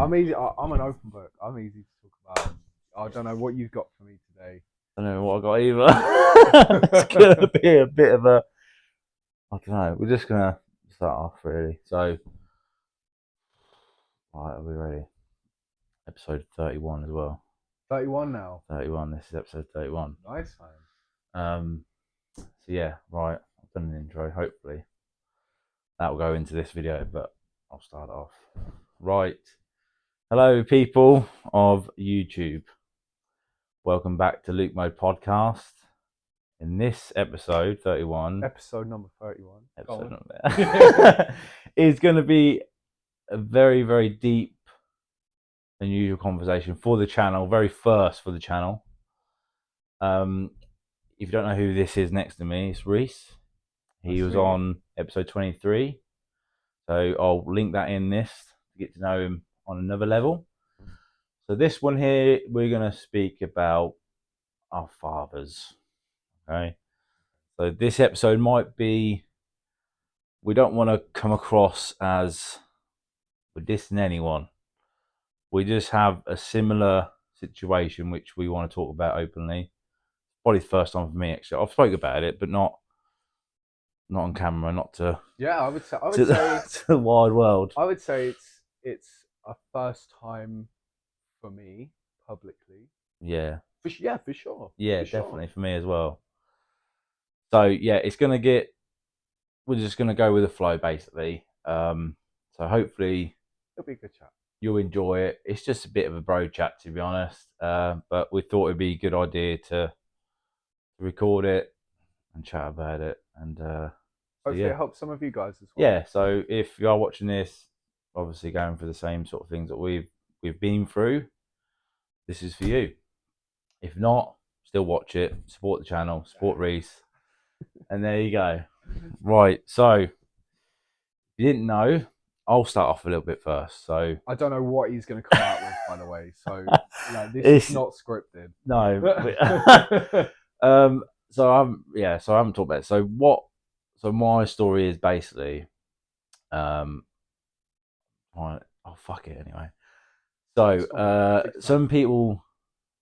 I'm easy. I'm an open book. I'm easy to talk about. I don't know what you've got for me today. I don't know what I got either. It's gonna be a bit of a. I don't know. We're just gonna start off really. So, right, are we ready? Episode 31 as well. 31 now. 31. This is episode 31. Nice, man. So yeah, right. I've done an intro. Hopefully, that will go into this video, but I'll start off. Right. Hello, people of YouTube. Welcome back to Luke Mode Podcast. In this episode 31, Episode number 31. episode number is going to be a very, very deep, unusual conversation for the channel. Very first for the channel. If you don't know who this is next to me, it's Reese. He was on episode 23. So I'll link that in this to get to know him on another level. So this one here, we're going to speak about our fathers. Okay. So this episode might be, we don't want to come across as we're dissing anyone. We just have a similar situation which we want to talk about openly. Probably the first time for me, actually. I've spoken about it, but not on camera, not to I would say to the wide world. I would say it's a first time for me publicly. Yeah. For sure. Yeah, definitely for me as well. So yeah, it's gonna get. We're just gonna go with the flow, basically. So hopefully it'll be a good chat. You'll enjoy it. It's just a bit of a bro chat, to be honest. But we thought it'd be a good idea to record it and chat about it. And hopefully it helps some of you guys as well. Yeah. So if you are watching this, obviously going through the same sort of things that we've been through, this is for you. If not, still watch it. Support the channel. Support Reese. And there you go. Right. So if you didn't know, I'll start off a little bit first. So I don't know what he's going to come out with, by the way. So this is not scripted. No. So I haven't talked about it. So my story is basically, fuck it anyway. So some people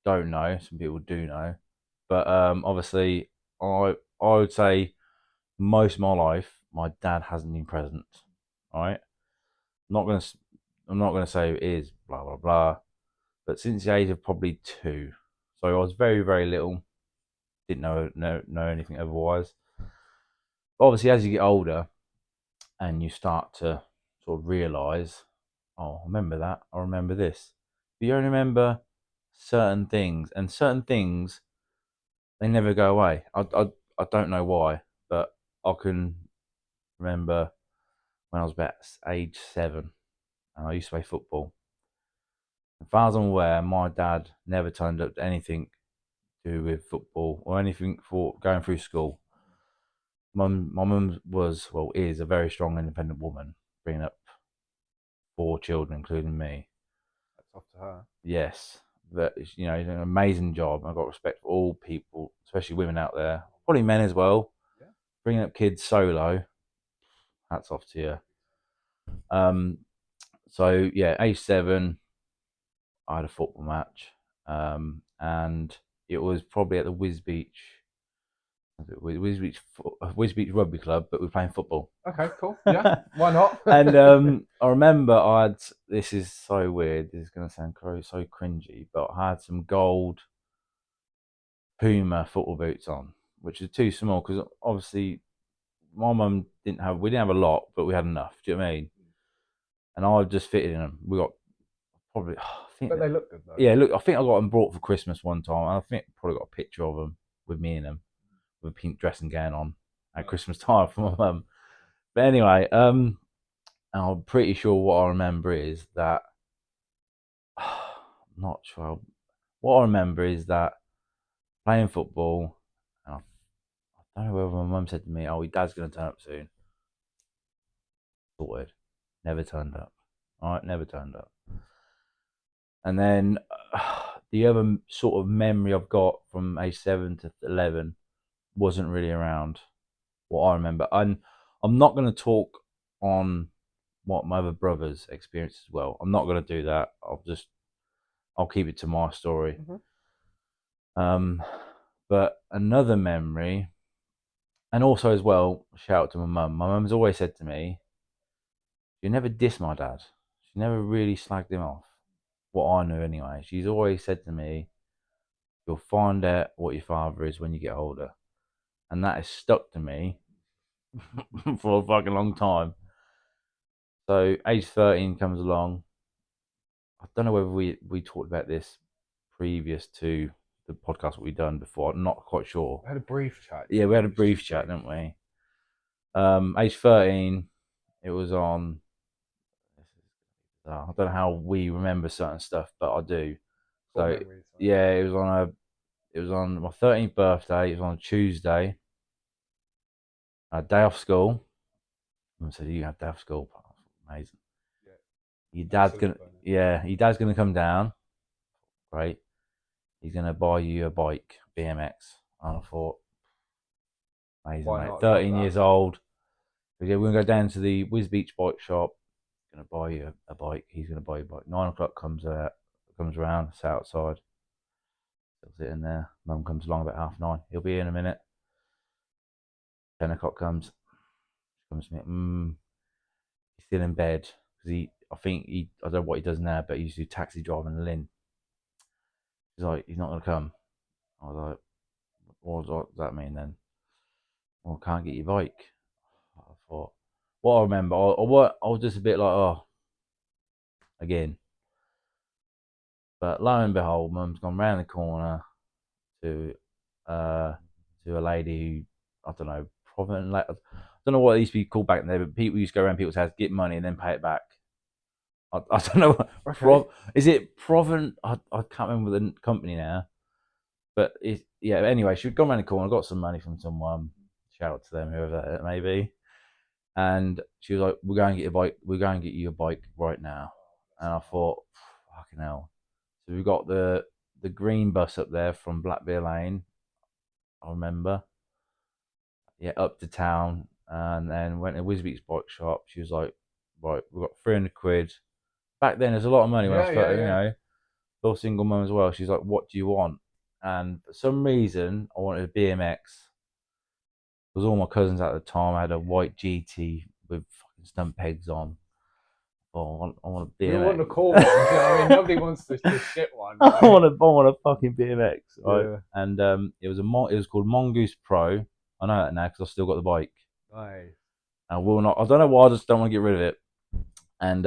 don't know, some people do know, but obviously I would say most of my life my dad hasn't been present. All right, I'm not gonna say it is blah blah blah, but since the age of probably 2, so I was very very little, didn't know anything otherwise. But obviously, as you get older and you start to sort of realise, oh, I remember that, I remember this. But you only remember certain things, and certain things, they never go away. I don't know why, but I can remember when I was about age 7 and I used to play football. As far as I'm aware, my dad never turned up to anything to do with football or anything for going through school. My mum is a very strong, independent woman, bringing up 4 children, including me. That's off to her. Yes, but she's an amazing job. I've got respect for all people, especially women out there, probably men as well. Yeah. Bringing up kids solo, hats off to you. So yeah, age 7, I had a football match, and it was probably at the Whiz Beach Rugby Club, but we were playing football. Okay, cool. Yeah, why not? And I remember this is so weird, this is going to sound so cringy, but I had some gold Puma football boots on, which are too small because obviously my mum we didn't have a lot, but we had enough. Do you know what I mean? And I just fitted in them. We got probably, but they look good though. Yeah, look, I think I got them brought for Christmas one time. And I think I probably got a picture of them with me in them, with a pink dressing gown on at Christmas time for my mum. But anyway, I'm pretty sure what I remember is that I'm not sure. What I remember is that playing football, and I don't know whether my mum said to me, "Oh, your dad's going to turn up soon." Sorted. Never turned up. All right, never turned up. And then the other sort of memory I've got from age 7 to 11 wasn't really around what I remember. And I'm not going to talk on what my other brothers experienced as well. I'm not gonna do that. I'll keep it to my story. Mm-hmm. Um, but another memory, and also as well, shout out to my mum. My mum's always said to me, "You never diss my dad. She never really slagged him off." What I knew anyway. She's always said to me, "You'll find out what your father is when you get older," and that has stuck to me for a fucking long time. So age 13 comes along. I don't know whether we talked about this previous to the podcast we've done before. I'm not quite sure. We had a brief chat, Yeah, didn't we we? had a It was brief just chat, brief. didn't we? Age 13, it was on. I don't know how we remember certain stuff, but I do. Core So memories, right? yeah, it was on my 13th birthday. It was on a Tuesday. A day off school. I said, "You have day off school." Amazing. Yeah, Your dad's excellent gonna, bonus. yeah, your dad's gonna come down. Great. He's gonna buy you a bike, BMX. And I thought, amazing, Why mate. not? Love 13 that. years old. Yeah, we're gonna go down to the Whiz Beach bike shop. Gonna buy you a bike. He's gonna buy you a bike. 9 o'clock comes around. It's outside. Still sitting there. Mum comes along about 9:30. He'll be in a minute. 10 o'clock comes. She comes to me. He's still in bed because I don't know what he does now, but he used to do taxi driving in Lynn. He's like, he's not gonna come. I was like, what does that mean then? Well, I can't get your bike. I thought, what I remember, I was just a bit like, oh, again. But lo and behold, Mum's gone round the corner to uh to a lady who I don't know, Provident. I don't know what it used to be called back then, but people used to go around people's house, get money, and then pay it back. I don't know. Okay. Is it Provident? I can't remember the company now, but yeah. Anyway, she'd gone around the corner, got some money from someone. Shout out to them, whoever that may be. And she was like, "We're going to get a bike. We're going to get you a bike right now." And I thought, "Fucking hell!" So we got the green bus up there from Blackbeard Lane. I remember, yeah, up to town, and then went to Wisbeach's bike shop. She was like, "Right, we've got 300 quid." Back then, there's a lot of money when I was Yeah, yeah, 30, yeah. still single mum as well. She's like, "What do you want?" And for some reason, I wanted a BMX. Because all my cousins at the time had a white GT with fucking stunt pegs on. Oh, I want a You want BMX. the cool one? Do you know what I mean? Nobody wants the shit one, I right? want a fucking BMX, right? Yeah. And it was called Mongoose Pro. I know that now because I still got the bike. Nice. And will not. I don't know why. I just don't want to get rid of it. And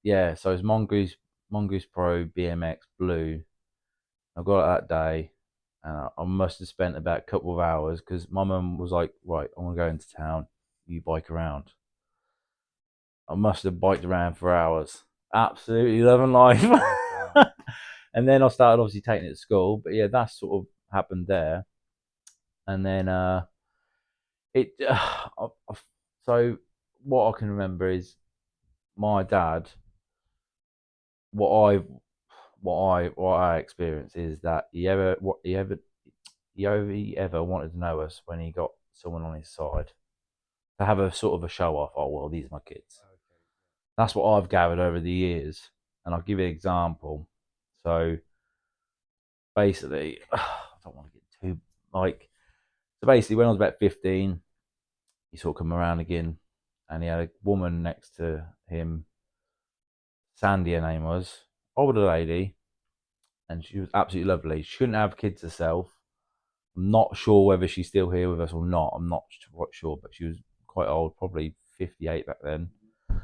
yeah, so it's Mongoose Pro BMX Blue. I got it that day, and I must have spent about a couple of hours because my mum was like, "Right, I want to go into town. You bike around." I must have biked around for hours. Absolutely loving life. Love that. And then I started obviously taking it to school. But yeah, that sort of happened there. And then it. So what I can remember is my dad. What I what I experienced is that he ever wanted to know us when he got someone on his side to have a sort of a show off. Oh well, these are my kids. Okay. That's what I've gathered over the years, and I'll give you an example. So basically, I don't want to get too like. So basically, when I was about 15, he sort of come around again, and he had a woman next to him. Sandy, her name was, older lady, and she was absolutely lovely. She couldn't have kids herself. I'm not sure whether she's still here with us or not. I'm not quite sure, but she was quite old, probably 58 back then. I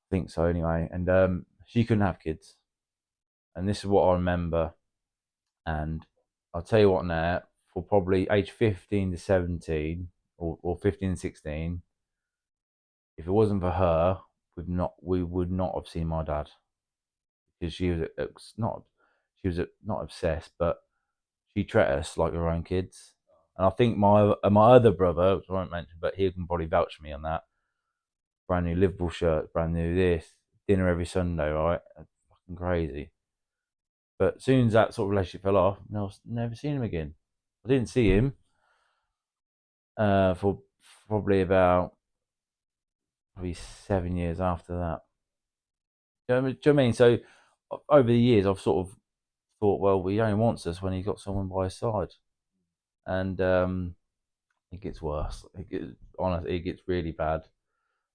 think so, anyway. And she couldn't have kids, and this is what I remember. And I'll tell you what now, for probably age 15 to 17 or 15 to 16, if it wasn't for her, we would not have seen my dad because she was not obsessed, but she treated us like her own kids. And I think my other brother, which I won't mention, but he can probably vouch for me on that. Brand new Liverpool shirt, brand new this, dinner every Sunday, right? Fucking crazy. But as soon as that sort of relationship fell off, no, never seen him again. I didn't see him for probably about probably 7 years after that. Do you know what I mean? So over the years, I've sort of thought, well, he only wants us when he's got someone by his side, and it gets worse. Honestly, it gets really bad.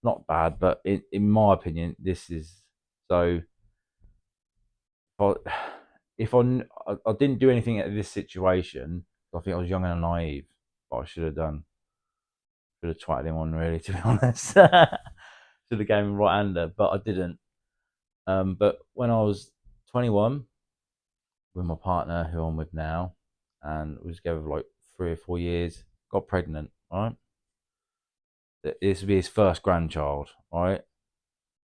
Not bad, but in my opinion, this is so. If I, if I didn't do anything at this situation, I think I was young and naive. But I should have done. Should have twatted him on, really, to be honest. Should have gave him right hander, but I didn't. But when I was 21, with my partner, who I'm with now, and we was together for like 3 or 4 years, got pregnant, right? This would be his first grandchild, right?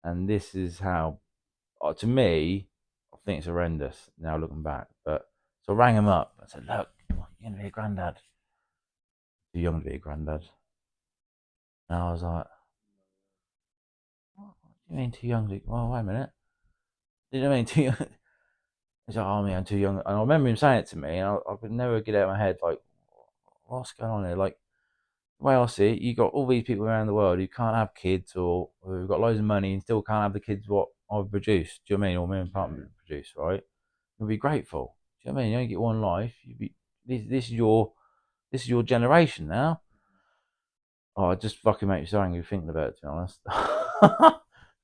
And this is how, to me, I think it's horrendous now looking back. But so I rang him up and said, "Look, you're gonna be a granddad. Too young to be a granddad." And I was like, "What do you mean too young? Well, wait a minute. Did you mean too young?" He's like, "Oh, man, I'm too young." And I remember him saying it to me, and I could never get it out of my head, like, what's going on here? Like, the way I see it, you got all these people around the world who can't have kids, or who've got loads of money and still can't have the kids what I've produced. Do you know what I mean? Or me and partner produce, right? You'll be grateful. Do you know what I mean? You only get one life. You be this is your generation now. Oh, it just fucking makes me so angry thinking about it. To be honest,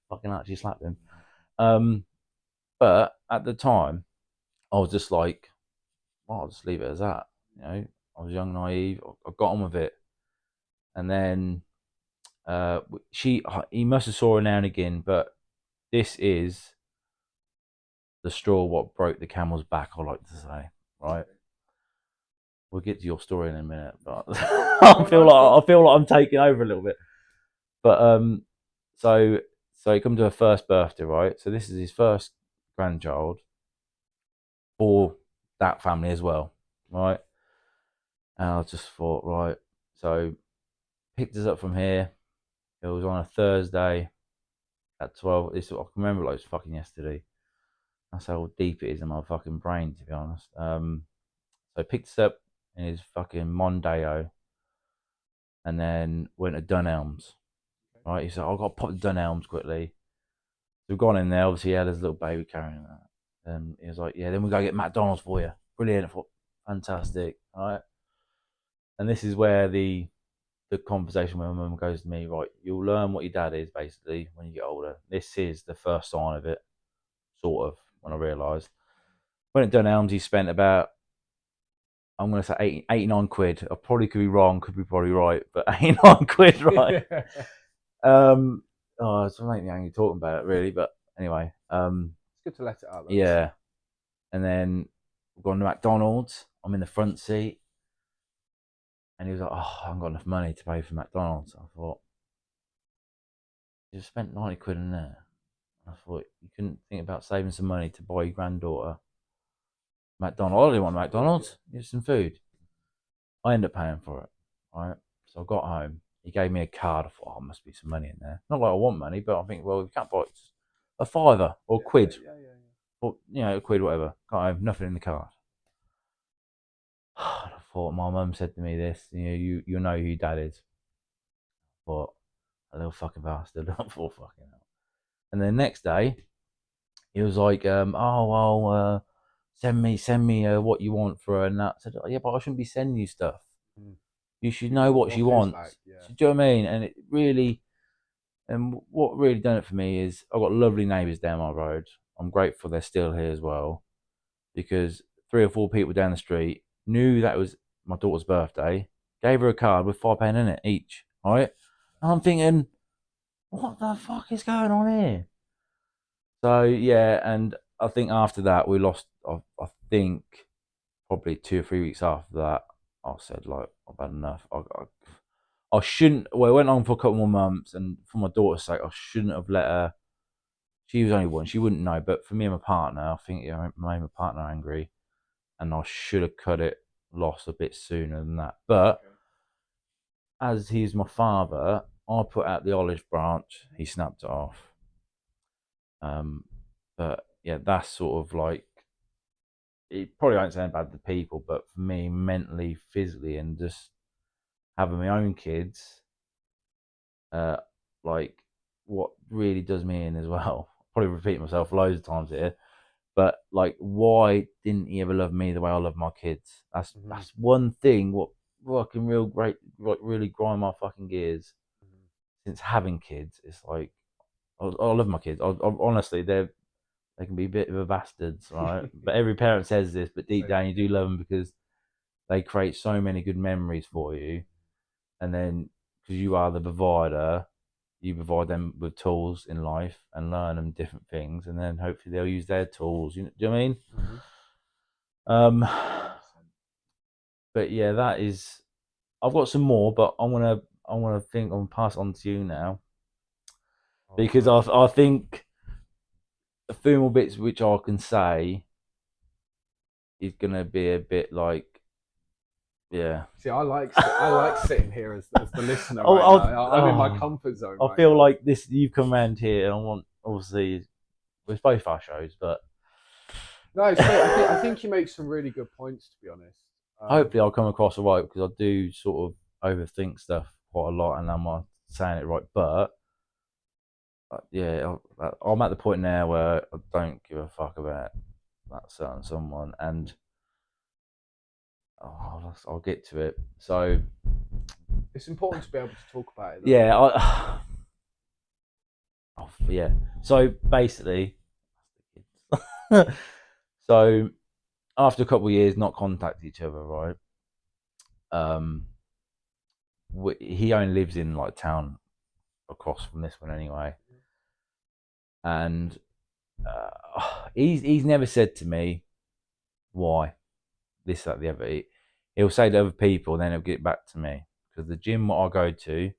fucking actually slapped him. Um, but at the time, I was just like, well, I'll just leave it as that. You know, I was young, naive. I got on with it, and then he must have saw her now and again, but this is the straw what broke the camel's back. I like to say, right? We'll get to your story in a minute, but I feel like I'm taking over a little bit. But so he come to her first birthday, right? So this is his first grandchild for that family as well, right? And I just thought, right, so picked us up from here. It was on a Thursday at 12. I can remember like it was fucking yesterday. That's how deep it is in my fucking brain, to be honest. So picked us up in his fucking Mondeo, and then went to Dunelms. Right, he said, "I've got to pop to Dunelms quickly." So we've gone in there. Obviously, he had his little baby carrying that. And he was like, "Yeah, then we go get McDonald's for you." Brilliant. I thought, fantastic. All right. And this is where the conversation with my mum goes to me, right, you'll learn what your dad is basically when you get older. This is the first sign of it, sort of, when I realised. When at Dunelms, he spent about, I'm going to say 89 quid. I probably could be wrong, could be probably right, but 89 quid, right? Um, it's making me angry talking about it, really, but anyway. It's good to let it out, though. Yeah. And then we've gone to McDonald's. I'm in the front seat. And he was like, "Oh, I haven't got enough money to pay for McDonald's." I thought, you just spent 90 quid in there. I thought, you couldn't think about saving some money to buy your granddaughter McDonald's. I didn't want McDonald's. Get some food. I ended up paying for it. Right. So I got home. He gave me a card. I thought, oh, must be some money in there. Not like I want money, but I think, well, you can't buy it. A fiver or Yeah, quid. yeah. Or, a quid, whatever. Got home, nothing in the card. I thought, my mum said to me this, you know who your dad is. But a little fucking bastard. I thought, fucking hell. And then next day, he was like, "Oh well, send me what you want for her." And that I said, "Oh, yeah, but I shouldn't be sending you stuff. Mm. You should know what What she feels wants." like, yeah. So, do you know what I mean? And it really, and what really done it for me is I've got lovely neighbours down my road. I'm grateful they're still here as well, because 3 or 4 people down the street knew that was my daughter's birthday, gave her a card with £5 in it each. All right, and I'm thinking, what the fuck is going on here? So yeah, and I think after that we lost. I think probably 2 or 3 weeks after that, I said, like, I've had enough. I shouldn't. Well, it went on for a couple more months, and for my daughter's sake, I shouldn't have let her. She was only one; she wouldn't know. But for me and my partner, I think it made my partner angry, and I should have cut it loss a bit sooner than that. But Okay. as he's my father, I put out the olive branch. He snapped it off. Um, but yeah, that's sort of like, it probably won't sound bad to people, but for me, mentally, physically, and just having my own kids, uh, like, what really does me in as well. Probably repeat myself loads of times here, but like, why didn't he ever love me the way I love my kids? That's Hmm. that's one thing what fucking real great, like, really grind my fucking gears since having kids. It's like I love my kids. Honestly, they can be a bit of a bastards, right? But every parent says this, but deep down you do love them because they create so many good memories for you. And then because you are the provider, you provide them with tools in life and learn them different things, and then hopefully they'll use their tools. Do you know what I mean? Hmm. Um, 100%. but yeah, that is. I've got some more, but I'm gonna think I'm gonna pass on to you now Oh, because God. I think a few more bits which I can say is gonna be a bit like, yeah. See, I like sitting here as the listener oh, right now. I'll, I'm in my oh, comfort zone I right feel now. like this. You've come around here, and I want, obviously, with both our shows, but No, it's great. I think you make some really good points, to be honest. hopefully I'll come across all right because I do sort of overthink stuff quite a lot, and I'm not saying it right. But yeah, I'm at the point now where I don't give a fuck about that certain someone, and I'll get to it. So It's important to be able to talk about it, though. yeah, yeah. So basically, so after a couple of years not contact each other, right? Um, he only lives in like town across from this one anyway, and he's never said to me why this, that, the other. He'll say to other people, and then he'll get back to me because the gym what I go to,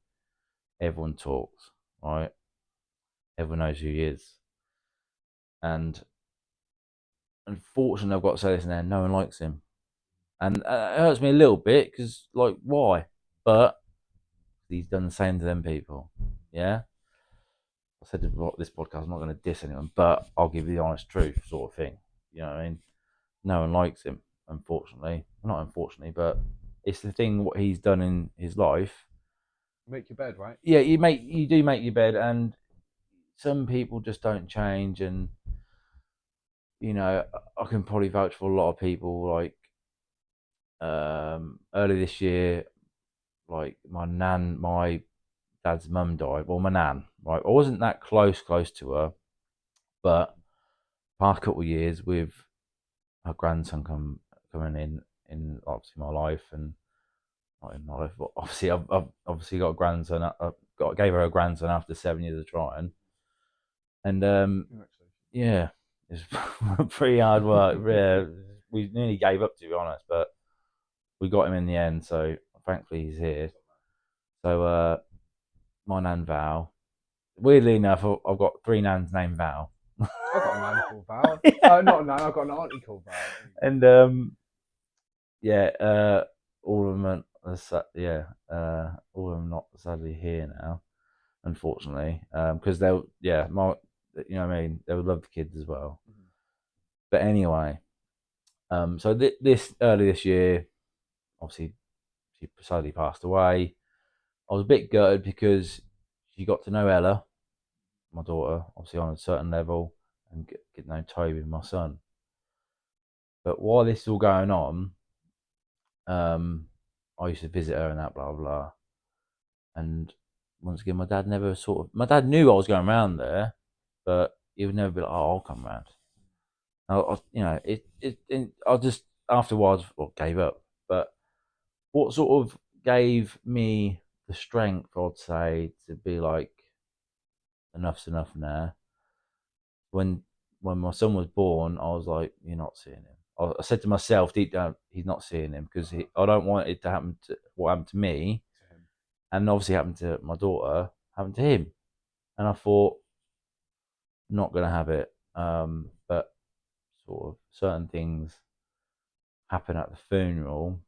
everyone talks, right? Everyone knows who he is, and unfortunately, I've got to say this now: no one likes him, and it hurts me a little bit because, like, why? But he's done the same to them people. Yeah, I said this podcast, I'm not going to diss anyone, but I'll give you the honest truth, sort of thing. You know what I mean? No one likes him, unfortunately. Not unfortunately, but it's the thing what he's done in his life. Make your bed, right? Yeah, you do make your bed, and some people just don't change. And you know, I can probably vouch for a lot of people. Like early this year, like my dad's mum died. Well, my nan, right? I wasn't that close to her, but past couple of years with her grandson coming in obviously my life, and not in my life, but obviously I've obviously got a grandson. I gave her a grandson after 7 years of trying, and Congratulations. yeah, it's pretty hard work. Yeah, we nearly gave up, to be honest, but we got him in the end. So thankfully he's here. So my nan Val. Weirdly enough, I've got three nans named Val. I've got a nan called Val. Not a nan. I've got an auntie called Val. There you go. And yeah, all of them yeah, all of them not sadly here now, unfortunately, because they'll, yeah, my, you know what I mean, they would love the kids as well. Mhm. But anyway, so this early this year, obviously she sadly passed away. I was a bit gutted because she got to know Ella, my daughter, obviously on a certain level, and get to know Toby, my son. But while this is all going on, I used to visit her and that, blah blah. And once again, my dad knew I was going around there, but he would never be like, "Oh, I'll come round." You know, I just afterwards, well, gave up. But what sort of gave me the strength, I'd say, to be like, enough's enough now. When when my son was born, I was like, "You're not seeing him." I said to myself deep down, "He's not seeing him because I don't want it to happen to what happened to me, To him. and obviously happened to my daughter, happened to him." And I thought, not gonna have it. But sort of certain things happen at the funeral.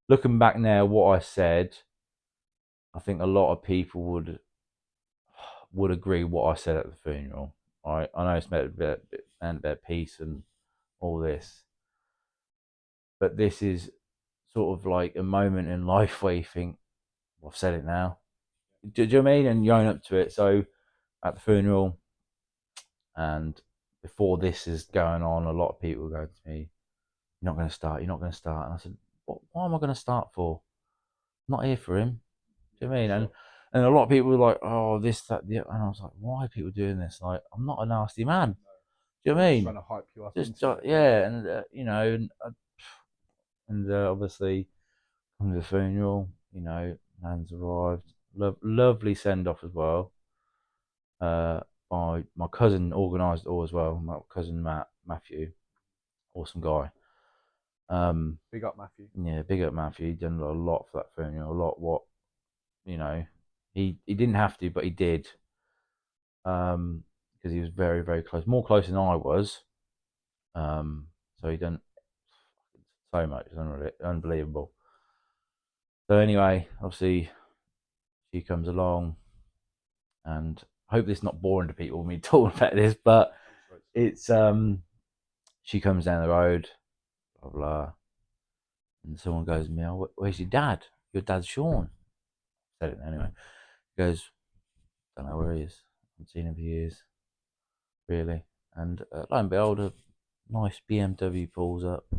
Looking back now, what I said, I think a lot of people would agree what I said at the funeral. Right? I know it's meant about peace and all this, but this is sort of like a moment in life where you think, well, I've said it now. Do you know what I mean? And you own up to it. So at the funeral, and before this is going on, a lot of people go to me, "You're not going to start. You're not going to start." And I said, Why am I going to start for? I'm not here for him." Do you know what I mean? Sure. And a lot of people were like, "Oh, this, that, the," and I was like, "Why are people doing this? Like, I'm not a nasty man." Do you know They're what I just mean? trying to hype you up Just into it. Yeah. yeah, and obviously come to the funeral. Man's arrived. Lovely send off as well. Uh, my cousin organised it all as well. My cousin Matthew, awesome guy. Um, Big up, Matthew. yeah, big up Matthew. He done a lot for that funeral. A lot what you know. He didn't have to, but he did. Because he was very very close, more close than I was. So he done so much. It's unbelievable. So anyway, obviously she comes along, and I hope this is not boring to people me talking about this, but I'm sure it's not. it's she comes down the road, blah blah, and someone goes to me, "Oh, where's your dad? Your dad's Sean." Said it anyway. He goes, "Don't know where he is. Haven't seen him for years, really." And lo and behold, a nice BMW pulls up. I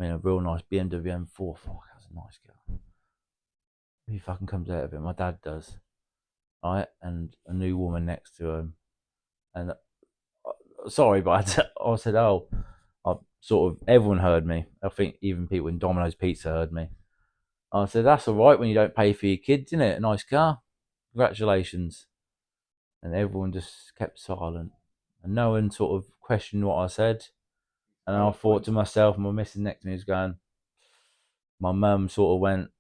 mean, a real nice BMW M4. Fuck, that's a nice car. He fucking comes out of it. My dad does, right? And a new woman next to him. And sorry, but I said, "Oh," I sort of everyone heard me. I think even people in Domino's Pizza heard me. I said, "That's all right when you don't pay for your kids, isn't it? A nice car. Congratulations." And everyone just kept silent, and no one sort of questioned what I said. And No I thought point. to myself, my missus next to me was going. My mum sort of went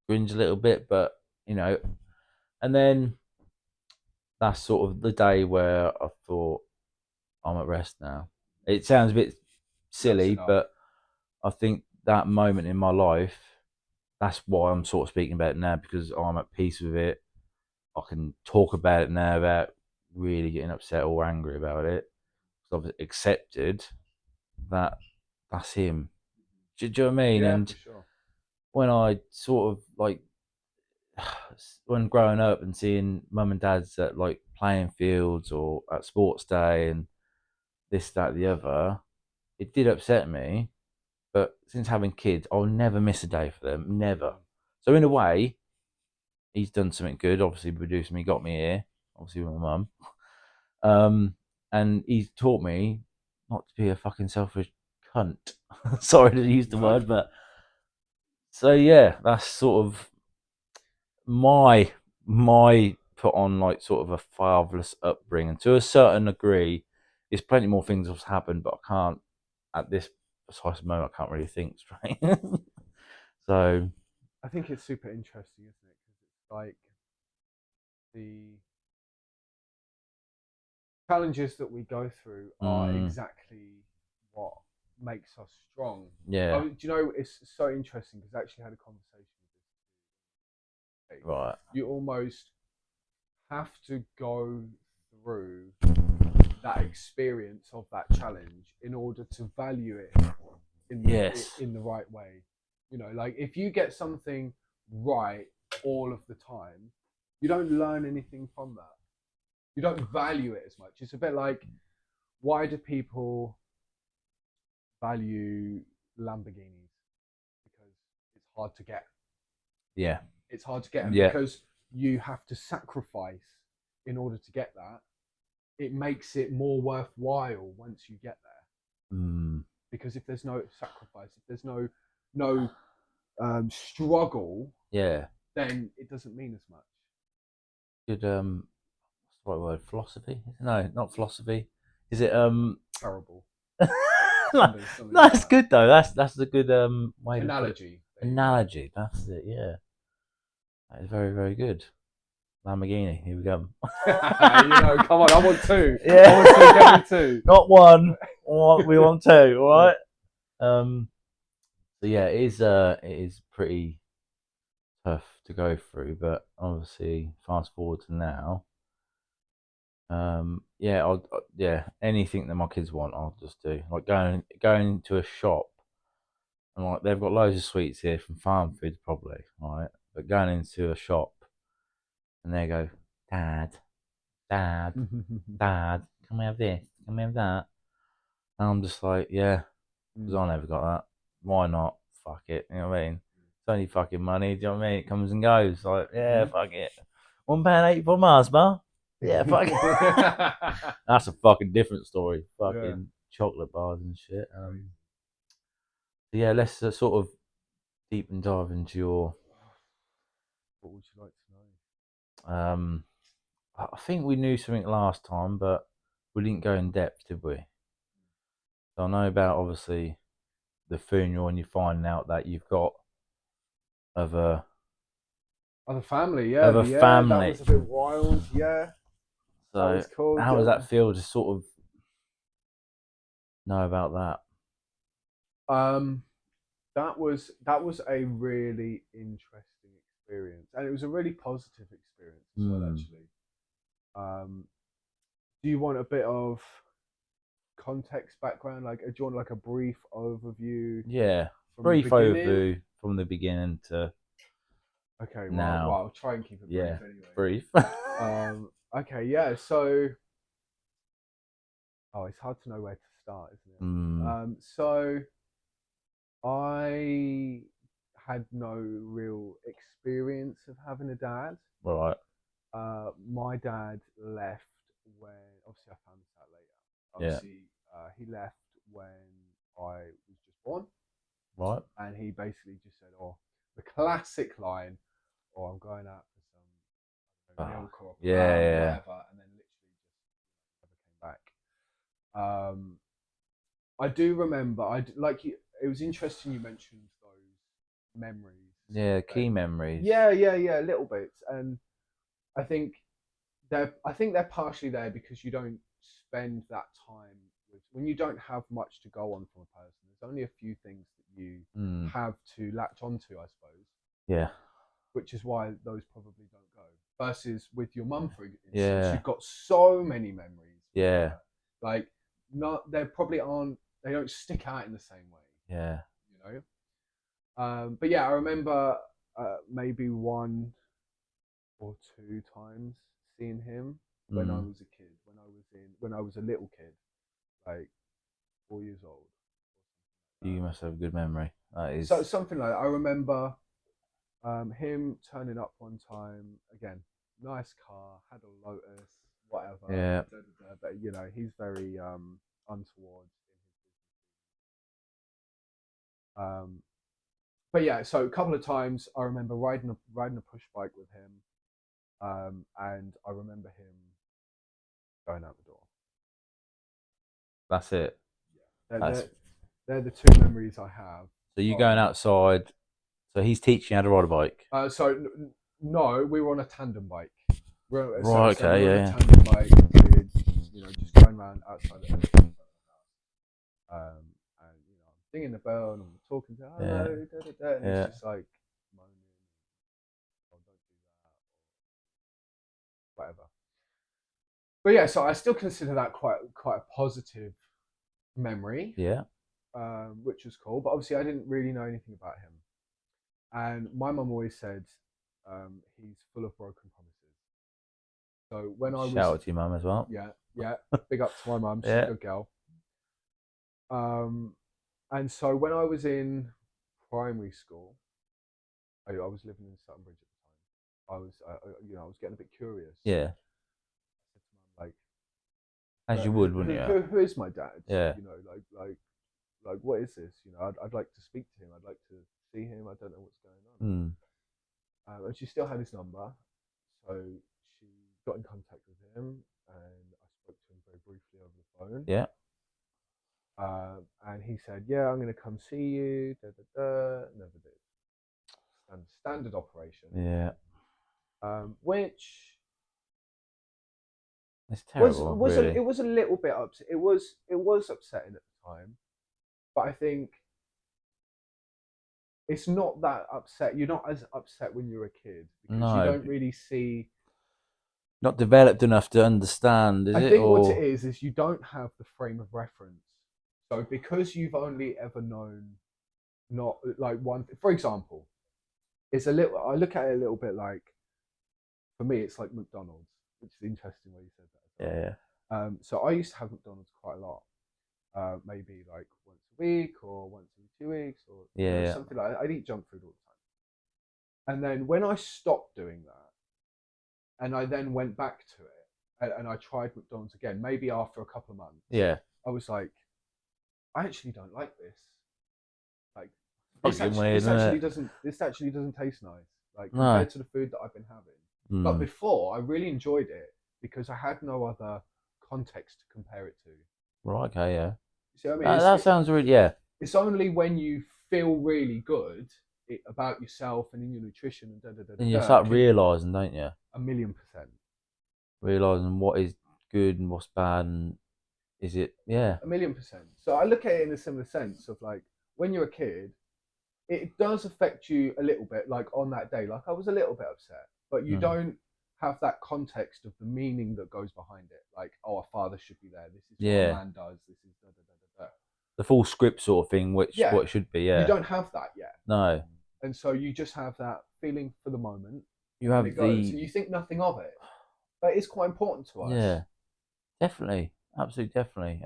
cringe a little bit, but you know. And then that's sort of the day where I thought I'm at rest now. It sounds a bit That's silly, enough. but I think that moment in my life, that's why I'm sort of speaking about it now because I'm at peace with it. I can talk about it now without really getting upset or angry about it. So I've accepted that that's him. Do you know what I mean? Yeah, for And sure. when I sort of like, when growing up and seeing mum and dads at like playing fields or at sports day and this, that, the other, it did upset me. But since having kids, I'll never miss a day for them. Never. Mm. So in a way, he's done something good. Obviously, produced me, got me here. Obviously, with my mum. Um, and he's taught me not to be a fucking selfish cunt. Sorry to use the No. word, but so yeah, that's sort of my put on like sort of a fatherless upbringing to a certain degree. There's plenty more things that's happened, but I can't at this precise moment. I can't really think straight. So I think it's super interesting, isn't it? Because it's like the challenges that we go through are mm, exactly what makes us strong. yeah, Oh, do you know, it's so interesting because I actually had a conversation with this. right, You almost have to go through that experience of that challenge in order to value it yes, in the right way. You know, like if you get something right all of the time, you don't learn anything from that. You don't value it as much. It's a bit like, why do people value Lamborghinis? Because it's hard to get. yeah, It's hard to get, and yeah, because you have to sacrifice in order to get that, it makes it more worthwhile once you get there. mm, Because if there's no sacrifice, if there's no struggle, yeah. then it doesn't mean as much. Good. What's the right word? Philosophy? No, not philosophy. Is it Parable, no, something like that's that. good though. That's a good way to put it. Analogy. There you go. Analogy. That's it. Yeah, that is very very good. Lamborghini. Here we go. Come on, I want two. I want two. Get Yeah, me two. not one. We want two. All Yeah. right. So yeah, it is pretty tough to go through, but obviously fast forward to now. Yeah, yeah, anything that my kids want, I'll just do. Like going to a shop and like they've got loads of sweets here from farm food probably, right? But going into a shop and they go, Dad, Dad, Dad, can we have this? Can we have that? And I'm just like, yeah, because I never got that. Why not? Fuck it. You know what I mean? It's only fucking money. Do you know what I mean? It comes and goes. Like, yeah, fuck it. £1.80 for Mars bar. Yeah, fuck it. That's a fucking different story. Fucking chocolate bars and shit. Yeah, let's sort of deep and dive into your. What would you like to know? I think we knew something last time, but we didn't go in depth, did we? So I know about obviously the funeral and you finding out that you've got of a Oh, the family, of yeah, a yeah, that family. was a bit wild, yeah. That So was cool. how does that feel to sort of know about that? Um, that was a really interesting experience, and it was a really positive experience as well, actually. Um, do you want a bit of context background? Like, do you want like a brief overview Yeah, from the brief beginning? overview from the beginning to Okay, well, now. I'll try and keep it brief Yeah, anyway. brief. Okay, yeah. So, oh, it's hard to know where to start, isn't it? mm, So I had no real experience of having a dad. right. My dad left when, obviously, I found this out later. Yeah. Obviously, he left when I was just born, Right. and he basically just said, "Oh, the classic line, oh, I'm going out for some Oh, milk or a yeah, pram or yeah, whatever," and then literally just never came back. I do remember. Like you. It was interesting you mentioned those memories. yeah. That, Key memories. yeah, little bits, and I think they're partially there because you don't spend that time with when you don't have much to go on from a person. There's only a few things that you Mm, have to latch onto, I suppose, yeah, which is why those probably don't go. Versus with your mum, for instance, yeah, you've got so many memories with yeah, her. Like, not they probably aren't. They don't stick out in the same way, yeah. you know. But yeah, I remember maybe one or two times seeing him when I Mm. was a kid, when I was a little kid, like 4 years old. You must have a good memory. That So is. something like that. I remember him turning up one time again, nice car, had a Lotus, whatever. Yeah. Da, da, da, but you know, he's very untoward in his but yeah, so a couple of times I remember riding a push bike with him, and I remember him going out the door. That's it. Yeah, That's they're the two memories I have so you going from. outside. So he's teaching you how to ride a bike. No, we were on a tandem bike. Right. So we Okay. were on a Yeah. tandem bike. We're, just going around outside of the and I'm dinging the bell and I'm talking to her, Yeah. hello, da, da, da, and he's Yeah. just like moaning, oh, don't do that, or whatever. But yeah, so I still consider that quite a positive memory, Yeah. which was cool. But obviously, I didn't really know anything about him, and my mum always said he's full of broken promises. So when I Shout was, out to your mum as well. yeah, big up to my mum, she's a Yeah. good girl. Um, and so when I was in primary school, I was living in Sutton Bridge at the time. I was getting a bit curious. Yeah. I said to mum, like, As you would, wouldn't you? who is my dad? Yeah. You know, like what is this? You know, I'd like to speak to him. I'd like to see him. I don't know what's going on. Hmm. And she still had his number, so she got in contact with him, and I spoke to him very briefly over the phone. Yeah. And he said, "Yeah, I'm going to come see you." Da, da, da. Never did. Standard operation, Yeah. which It's was terrible, was a, really. it was a little bit upset. It was upsetting at the time, but I think it's not that upset. You're not as upset when you're a kid because you No, don't really see. not developed enough to understand, is I it? think what it Or is you don't have the frame of reference. So because you've only ever known not like one, for example, it's a little. I look at it a little bit like for me, it's like McDonald's, which is interesting where you said that as Yeah, yeah. well. So I used to have McDonald's quite a lot, maybe like once a week or once every 2 weeks, or Yeah, yeah. something like that. I'd eat junk food all the time. And then when I stopped doing that, and I then went back to it, and I tried McDonald's again, maybe after a couple of months, Yeah. I was like, I actually don't like this. Like Fucking weird, isn't it? this actually doesn't taste nice. Like No. compared to the food that I've been having. But Mm. before, I really enjoyed it because I had no other context to compare it to. Right, okay, yeah. You see what I mean? That sounds really, yeah. It's only when you feel really good about yourself and in your nutrition and da da da And you da da start realising, don't you? 1,000,000%. Realising what is good and what's bad, and is it, yeah. 1,000,000%. So I look at it in a similar sense of like when you're a kid, it does affect you a little bit, like on that day. Like I was a little bit upset, but you Mm. don't have that context of the meaning that goes behind it. Like, oh, a father should be there. This is what a Yeah. man does. This is da da da da da. The full script sort of thing, which Yeah, what it should be, you yeah. don't have that yet, No. and so you just have that feeling for the moment, You and then it have goes, the, and you think nothing of it. But it's quite important to us. yeah, definitely. Absolutely, definitely.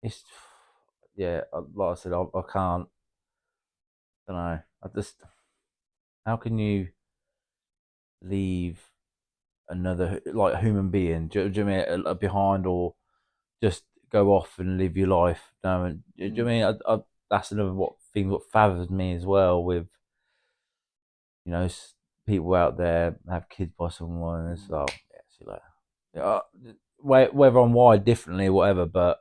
It's, yeah, like I said, I can't, don't know. I just, how can you leave another, like, human being, do you mean, behind, or just go off and live your life? No, do you mean, that's another thing what fathers me as well with, you know, people out there have kids by someone, and it's like, yeah, see you later. Yeah, whether I'm wired differently or whatever, but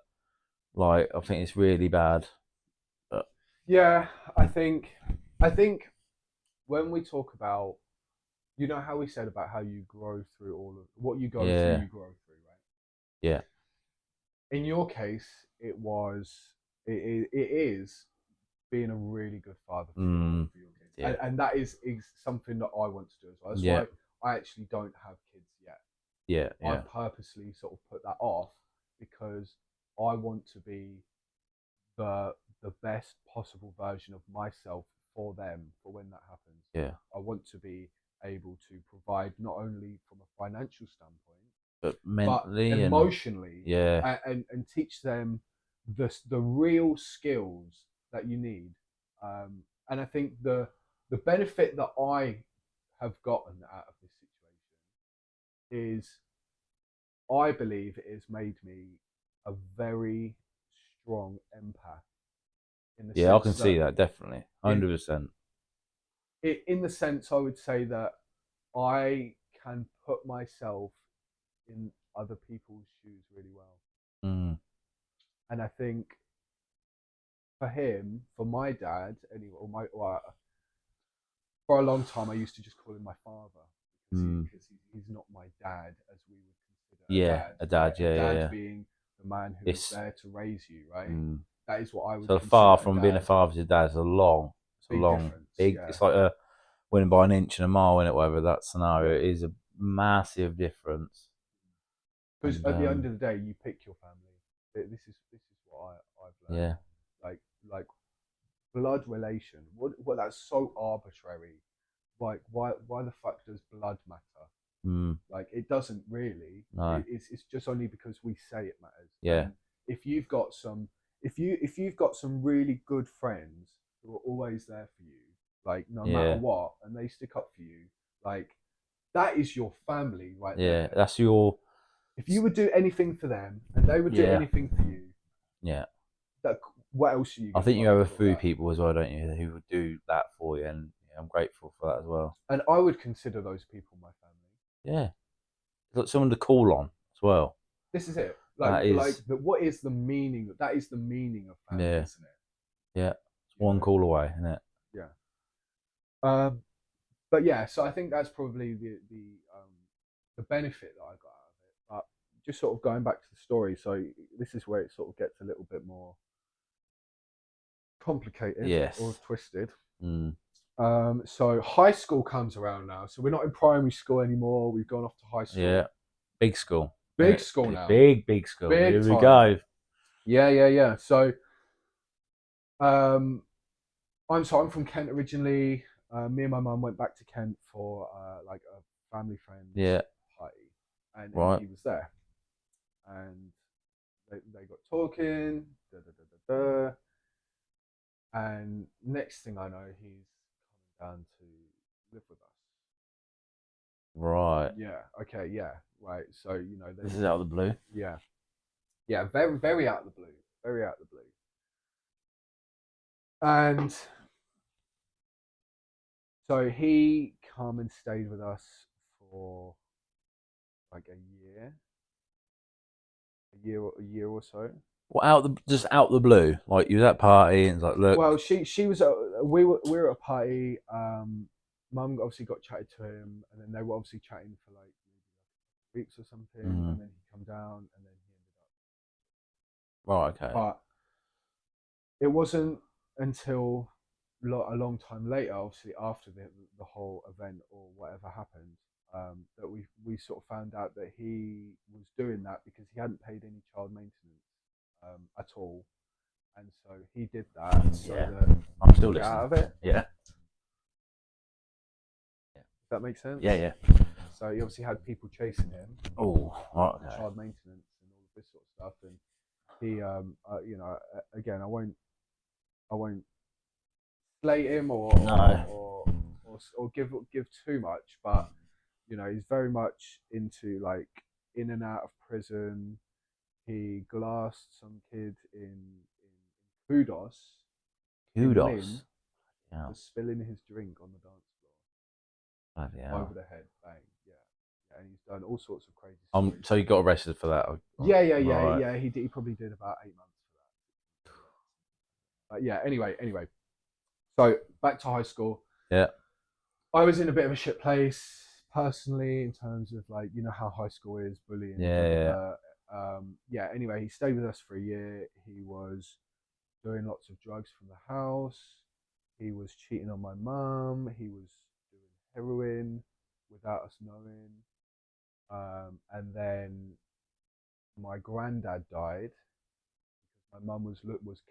like, I think it's really bad. But Yeah, I think when we talk about, how we said about how you grow through all of what you go through, yeah, you grow through, right? yeah, In your case, it is being a really good father mm, for your kids, yeah, and that is something that I want to do as well. That's yeah, why I actually don't have kids yet. yeah, I yeah, purposely sort of put that off because I want to be the best possible version of myself for them for when that happens. yeah. I want to be able to provide not only from a financial standpoint But but mentally and emotionally, yeah, and teach them the real skills that you need. And I think the benefit that I have gotten out of this situation is I believe it has made me a very strong empath in the yeah, I sense can see that that definitely, in 100%. in the sense I would say that I can put myself in other people's shoes really well. Mm, And I think for him, for my dad, anyway, for a long time, I used to just call him my father mm, because he's not my dad as we would consider a yeah, dad, a right? dad, A yeah, yeah, dad yeah. being the man who is It's there to raise you, right? mm. That is what I would So far consider a from being a dad. father to dad, it's a Big long, difference, big. yeah. It's like a winning by an inch and a mile, in it, whatever that scenario. Yeah. It is a massive difference. Because And at the end of the day, you pick your family. This is what I've learned. yeah, Like blood relation. What that's so arbitrary. Like why the fuck does blood matter? mm, Like it doesn't really. no, It's just only because we say it matters. yeah, And if you've got some, if you've got some really good friends who are always there for you, like no matter yeah, what, and they stick up for you, like that is your family right yeah. there. That's your, If you would do anything for them and they would do yeah, anything for you, yeah. that what else are you I gonna think you want have a out of few that? people as well, don't you, who would do that for you, and yeah, I'm grateful for that as well. And I would consider those people my family. Yeah, got someone to call on as well. This is it. That is, What is the meaning? That is the meaning of family, yeah, isn't it? yeah. It's You one know, call away, isn't it? yeah. Um, but yeah, so I think that's probably the benefit that I got out of it. But just sort of going back to the story, so this is where it sort of gets a little bit more complicated or Yes. twisted. Mm. So high school comes around now. So we're not in primary school anymore. We've gone off to high Yeah. school. Big school. Big school now. Big school. Big Here we time. go. Yeah, yeah, yeah. So um, I'm from Kent originally. Me and my mum went back to Kent for like family friend's Yeah. party, and Right. he was there, and they got talking, da, da, da, da, da, and next thing I know, he's coming down to live with us. Right. Yeah. Okay. Yeah. Right. So This is out of the blue. yeah, yeah, very, very out of the blue, very out of the blue, and so he come and stayed with us for like a year or so. Well, just out the blue. Like you was at party and it's like, look. Well, she was we were at a party. Mum obviously got chatted to him, and then they were obviously chatting for like maybe weeks or something, and then he come down, and then he Right. ended up. Okay. But it wasn't until a long time later, obviously after the whole event or whatever happened, that we sort of found out that he was doing that because he hadn't paid any child maintenance at all, and so he did that so Yeah. that I'm still get listening. out of it. Yeah. Does that make sense? Yeah. Yeah. So he obviously had people chasing him Oh. Right. for Okay. child maintenance and all of this sort of stuff, and he, again, I won't slate him No. or give too much, but he's very much into like in and out of prison. He glassed some kid in Kudos in Lynn Kudos. Yeah. for spilling his drink on the dance floor Bloody hell. over the head, bang, yeah, yeah, and he's done all sorts of crazy stories. So you got arrested for that? Yeah. Right. He probably did about 8 months for that. But yeah, anyway. So back to high school. Yeah. I was in a bit of a shit place personally in terms of like how high school is, bullying. Da, da, Yeah. da. Yeah. Anyway, he stayed with us for a year. He was doing lots of drugs from the house. He was cheating on my mum. He was doing heroin without us knowing. And then my granddad died. My mum was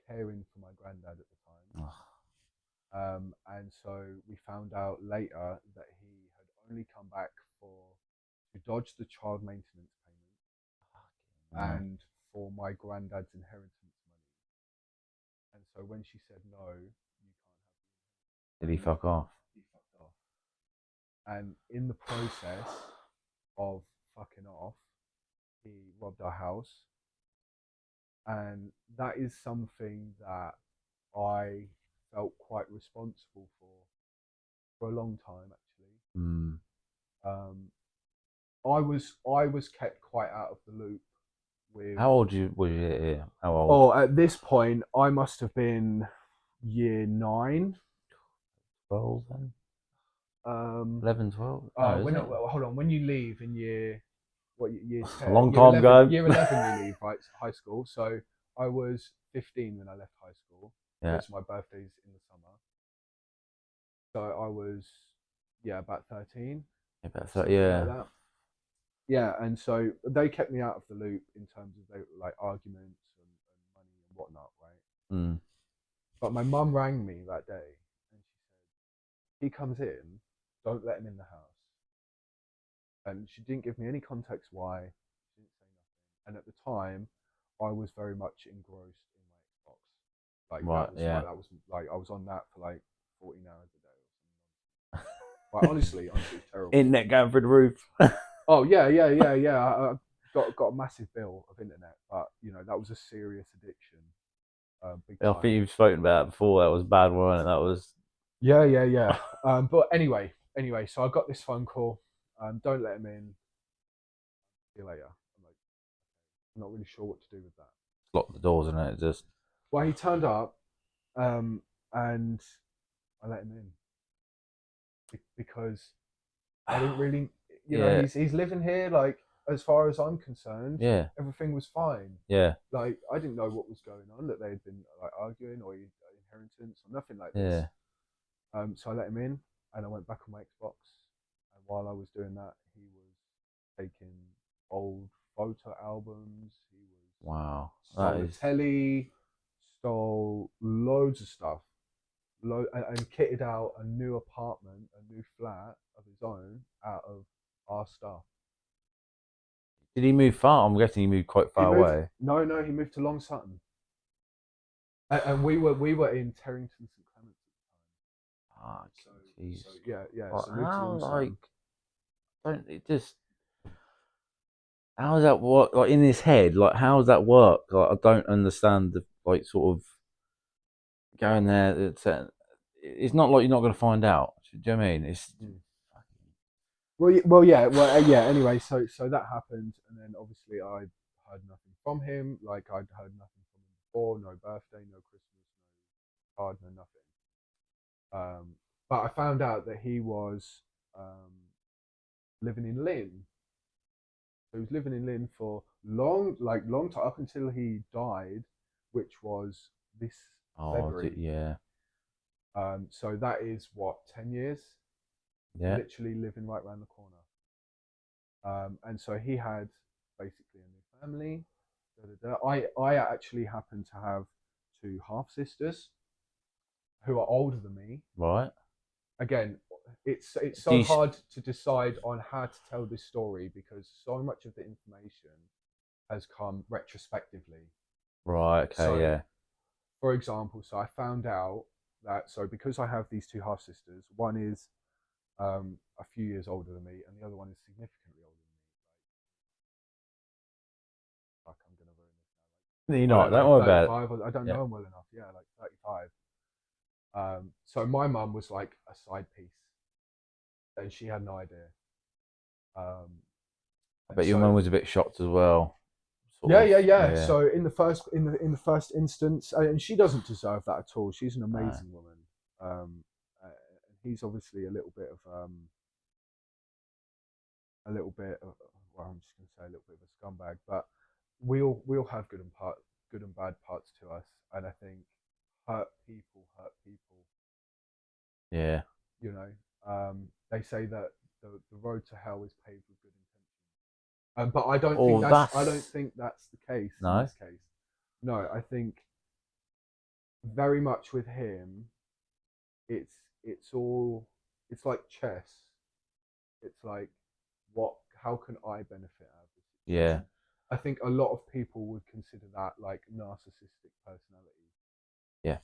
caring for my granddad at the time. And so we found out later that he had only come back to dodge the child maintenance payment and for my granddad's inheritance money. And so when she said no, you can't Did he fuck off? he fucked off. And in the process of fucking off, he robbed our house. And that is something that I felt quite responsible for a long time actually. Mm. Um, I was kept quite out of the loop with. How old was you here? How old? Oh, at this point, I must have been year 9. 12 then? Um, 11, 12? No, when isn't it? hold on, when you leave in year A 10, long year time 11, ago. year 11 you leave right high school. So I was 15 when I left high school Yeah. because my birthday's in the summer. So I was about 13. Something like that. Yeah, and so they kept me out of the loop in terms of like arguments and money and whatnot, right? Mm. But my mum rang me that day and she said, he comes in, don't let him in the house. And she didn't give me any context why. She didn't say nothing. And at the time, I was very much engrossed in my Xbox. Like Right, that was like I was on that for like 14 hours a day or something. Like honestly, it's terrible. Internet going through the roof. Oh yeah. I got a massive bill of internet, but that was a serious addiction. Big I time. think you've spoken about it before. That was a bad one. And that was. Yeah. But anyway, so I got this phone call. Don't let him in. See you later. I'm not really sure what to do with that. Lock the doors in it. Just. Well, he turned up, and I let him in because I didn't really, Yeah. he's living here. Like as far as I'm concerned, Yeah. everything was fine. Yeah. Like I didn't know what was going on, that they had been like arguing or inheritance or nothing like Yeah. this. So I let him in, and I went back on my Xbox. And while I was doing that, he was taking old photo albums. He was Wow. stole That a is. telly, stole loads of stuff, and kitted out a new apartment, a new flat of his own out of our stuff. Did he move far? I'm guessing he moved quite He far moved. away. No, he moved to Long Sutton, and we were in Terrington St Clements at Ah, the time. So Jesus. yeah. Like, So moved to how Long like Sutton. don't it just how does that work? Like in his head, like how does that work? Like I don't understand the like sort of going there. It's not like you're not going to find out. Do you know what I mean? It's Mm. Well, yeah. Anyway, so that happened, and then obviously I heard nothing from him. Like I'd heard nothing from him before. No birthday, no Christmas, no card, no nothing. But I found out that he was living in Lynn. So he was living in Lynn for long time up until he died, which was this February. yeah, So that is what 10 years, yeah, literally living right around the corner. And so he had basically a new family. Da, da, da. I actually happen to have two half sisters who are older than me. right. Again, it's Do so you, hard to decide on how to tell this story because so much of the information has come retrospectively. right? Okay, So, yeah, for example, so I found out that because I have these two half sisters, one is a few years older than me, and the other one is significantly older than me. Like, I'm gonna ruin this you're now. not. Like, Don't like worry about it. 35. I don't Yeah, know him well enough. Yeah, like 35. So my mum was like a side piece, and she had no idea. Um, I and bet your mum so was a bit shocked as well. yeah, Sort of, yeah, yeah. yeah. So in the first instance, and she doesn't deserve that at all. She's an No. amazing woman. And he's obviously a little bit. Well, I'm just going to say a little bit of a scumbag, but we all have good and bad parts to us, and I think hurt people. Yeah. You know, they say that the road to hell is paved with good intentions. But Oh, I don't that's think that's the case in no. this case. No, I think very much with him, it's all it's like chess. It's like what how can I benefit out of this Yeah, situation? I think a lot of people would consider that like narcissistic personality, yeah.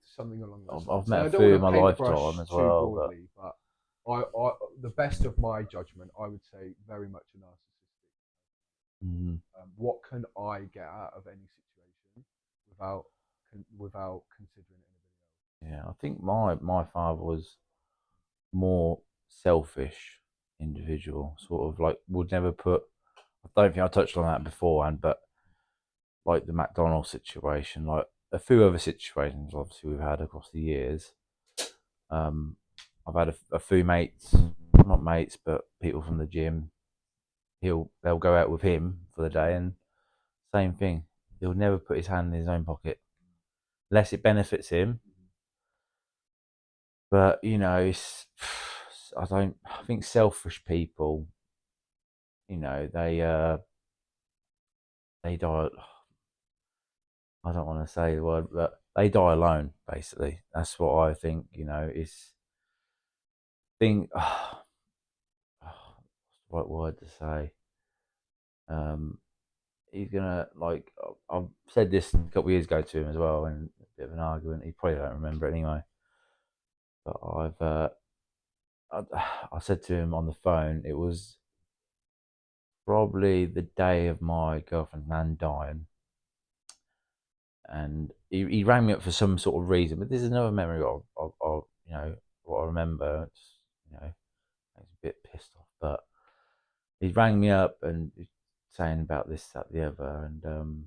something along those I've lines. And met a I don't few want in to my paint the lifetime brush as too well, but broadly, but I the best of my judgment, I would say very much a narcissistic. mm, What can I get out of any situation without without considering anybody else? yeah. I think my father was more selfish individual, sort of like would never put. I don't think I touched on that beforehand, but like the McDonald's situation, like a few other situations, obviously we've had across the years. Um, I've had a few mates, not mates, but people from the gym. They'll go out with him for the day, and same thing. He'll never put his hand in his own pocket unless it benefits him. But it's I don't. I think selfish people, they die. I don't want to say the word, but they die alone. Basically, that's what I think. Is think. What's the right word to say? Um, he's gonna like. I've said this a couple of years ago to him as well, in a bit of an argument. He probably don't remember it anyway. But I, I said to him on the phone. It was probably the day of my girlfriend's nan dying, and he rang me up for some sort of reason. But this is another memory of what I remember. I was a bit pissed off, but he rang me up and saying about this, that, the other, and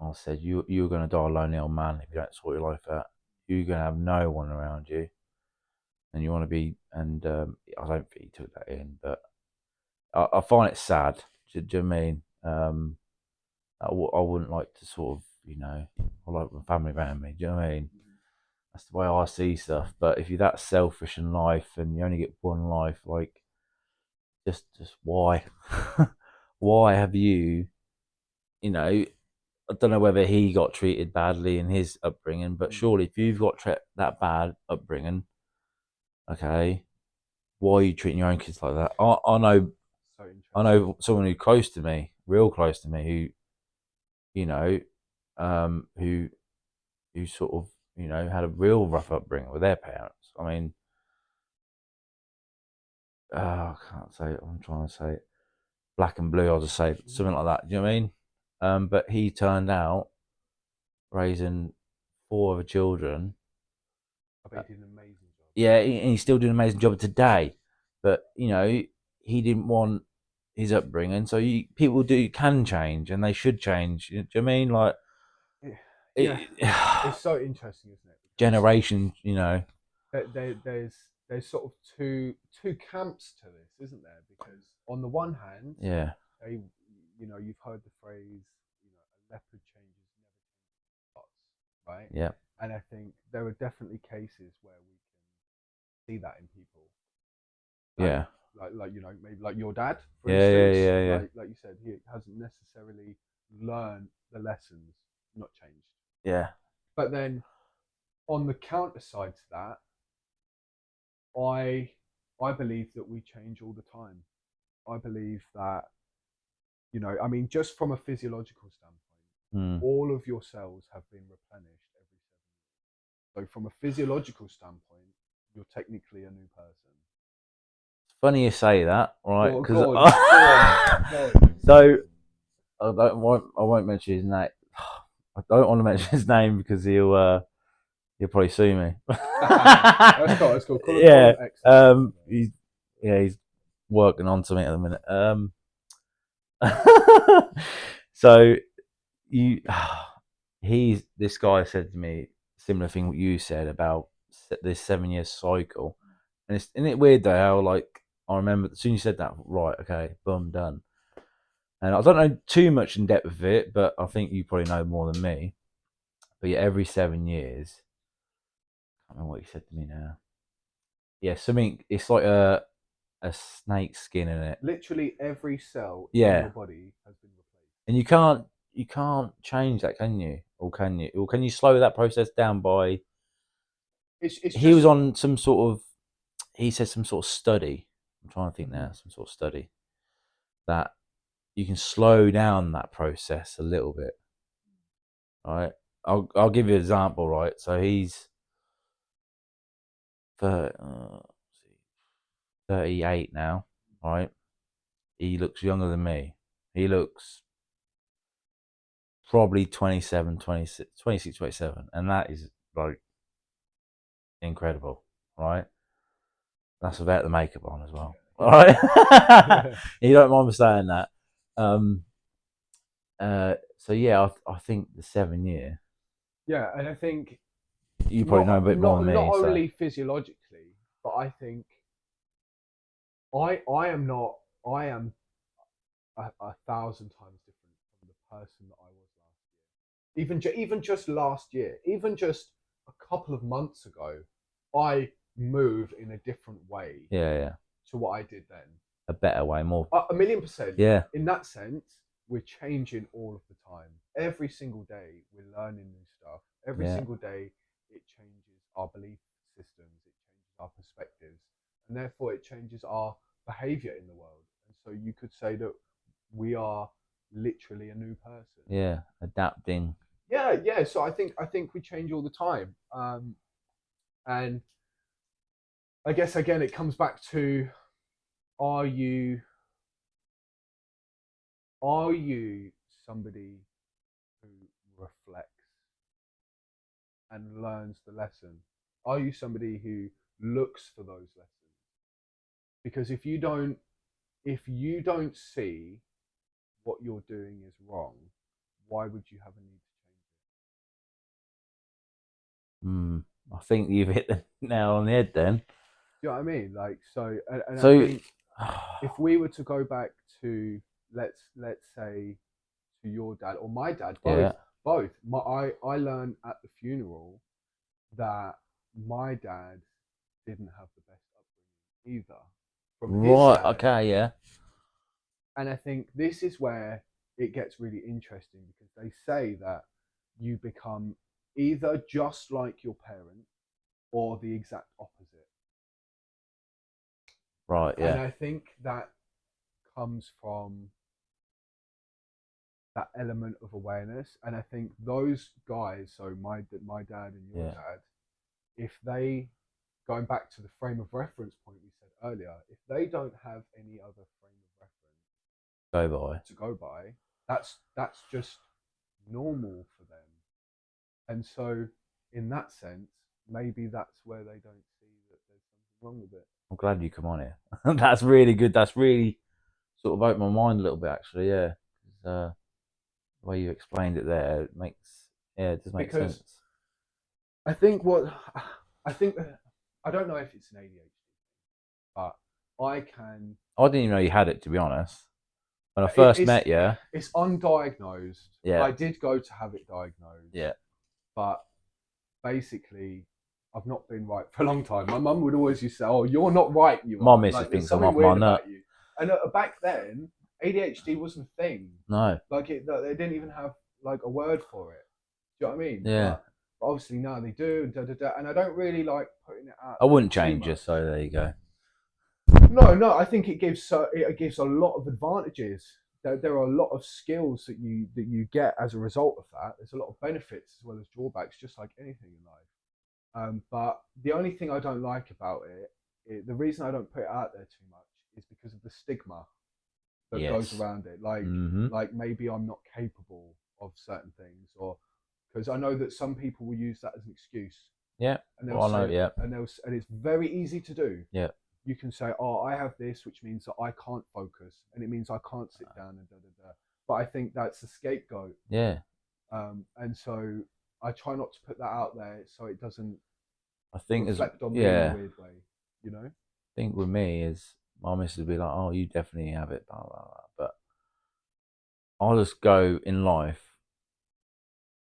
I said, You're going to die a lonely old man if you don't sort your life out. You're going to have no one around you, and you want to be." And I don't think he took that in, but I find it sad. Do you know what I mean? I wouldn't like to sort of, I like my family around me. Do you know what I mean? That's the way I see stuff. But if you're that selfish in life and you only get one life, like, just why? Why have you, I don't know whether he got treated badly in his upbringing, but Mm. surely if you've got that bad upbringing, okay, why are you treating your own kids like that? I know So interesting. I know someone who's close to me, real close to me, who you know, who sort of had a real rough upbringing with their parents. I mean, I can't say it. I'm trying to say it. Black and blue. I'll just say something like that. Do you know what I mean? But he turned out raising four other children. I bet he did an amazing job. Yeah, and he's still doing an amazing job today. But he didn't want his upbringing, so people can change, and they should change. Do you know what I mean? Like, Yeah, it, it's so interesting, isn't it? Because generation, there's sort of two camps to this, isn't there? Because on the one hand, yeah, they, you've heard the phrase, a leopard changes never spots, right? yeah, And I think there are definitely cases where we can see that in people, like yeah, maybe like your dad, for yeah, yeah, instance. yeah, yeah, Like you said, he hasn't necessarily learned the lessons, not changed. yeah, But then on the counter side to that, I I believe that we change all the time. I believe that, I mean, just from a physiological standpoint, mm. all of your cells have been replenished every 7 years. So from a physiological standpoint, you're technically a new person. Funny you say that, right? Because Go on. so I won't mention his name. I don't want to mention his name because he'll probably sue me. That's cool. That's cool. Call Yeah, him X. he's working on something at the minute. So you, this guy said to me similar thing what you said about this 7 year cycle, and isn't it weird though how like I remember as soon as you said that, right? Okay, boom, done. And I don't know too much in depth of it, but I think you probably know more than me. But yeah, every 7 years, I can't remember what he said to me now. Yeah, something. It's like a snake skin in it. Literally every cell in Yeah, your body has been replaced. and you can't change that, can you? Or can you? Or can you slow that process down by? It's He was just on some sort of. He said some sort of study. I'm trying to think Mhm. now. Some sort of study that you can slow down that process a little bit. Right. I'll give you an example. Right. So he's 38 now. Right. He looks younger than me. He looks probably 27, 26, 26, 27. And that is like incredible, right? That's without the makeup on as well. All right. You don't mind me saying that. Um, so yeah, I think the 7 year, Yeah, and I think you probably know a bit more than not me. So only physiologically, but I think I am not I am a thousand times different from the person that I was last year. Even just last year, even just a couple of months ago, I move in a different way yeah, yeah, to what I did then. a better way, more. A million percent. Yeah, In that sense, we're changing all of the time. Every single day, we're learning new stuff. Every yeah, single day, it changes our belief systems, it changes our perspectives, and therefore it changes our behavior in the world. And so you could say that we are literally a new person. yeah, adapting. Yeah, yeah. So I think we change all the time. And I guess again, it comes back to: Are you are you somebody who reflects and learns the lesson? Are you somebody who looks for those lessons? Because if you don't see what you're doing is wrong, why would you have a need to change Mm, I think you've hit the nail on the head. Then, it? Do you know what I mean? Like so, and I so think if we were to go back to, let's say, to your dad or my dad, both yeah, both. I learned at the funeral that my dad didn't have the best upbringing either from his right, dad. okay, yeah, And I think this is where it gets really interesting because they say that you become either just like your parent or the exact opposite. Right. And Yeah. I think that comes from that element of awareness. And I think those guys, so my dad and your Yeah. dad, if they, going back to the frame of reference point we said earlier, if they don't have any other frame of reference Go by. to go by, that's just normal for them. And so, in that sense, maybe that's where they don't see that there's something wrong with it. I'm glad you come on here. That's really good. That's really sort of opened my mind a little bit, actually. Yeah. 'Cause, the way you explained it there, it makes it does make Because sense. I think what I think I don't know if it's an ADHD, but I can. I didn't even know you had it, to be honest. When I It, first met you, it's undiagnosed. yeah, I did go to have it diagnosed, yeah, but basically, I've not been right for a long time. My mum would always used to say, "Oh, you're not right. You my are missus like there's thinks I'm something off my weird nut. about you." And back then, ADHD wasn't a thing. No, Like they didn't even have like a word for it. Do you know what I mean? yeah, But obviously now they do. And I don't really like putting it out I there wouldn't too change you. much. So there you go. No. I think it gives a lot of advantages. There are a lot of skills that you get as a result of that. There's a lot of benefits as well as drawbacks, just like anything in life. But the only thing I don't like about the reason I don't put it out there too much is because of the stigma that goes Yes. around it. Like Mm-hmm. maybe I'm not capable of certain things, or because I know that some people will use that as an excuse, Yeah. and they'll Well, I know. say, Yeah. and it's very easy to do. Yeah. You can say, "Oh, I have this," which means that I can't focus, and it means I can't sit down and da da da. But I think that's a scapegoat, Yeah. and so I try not to put that out there so it doesn't I think as reflect on me in a yeah. weird way, you know? I think with me is my missus would be like, "Oh, you definitely have it," blah blah blah. But I'll just go in life.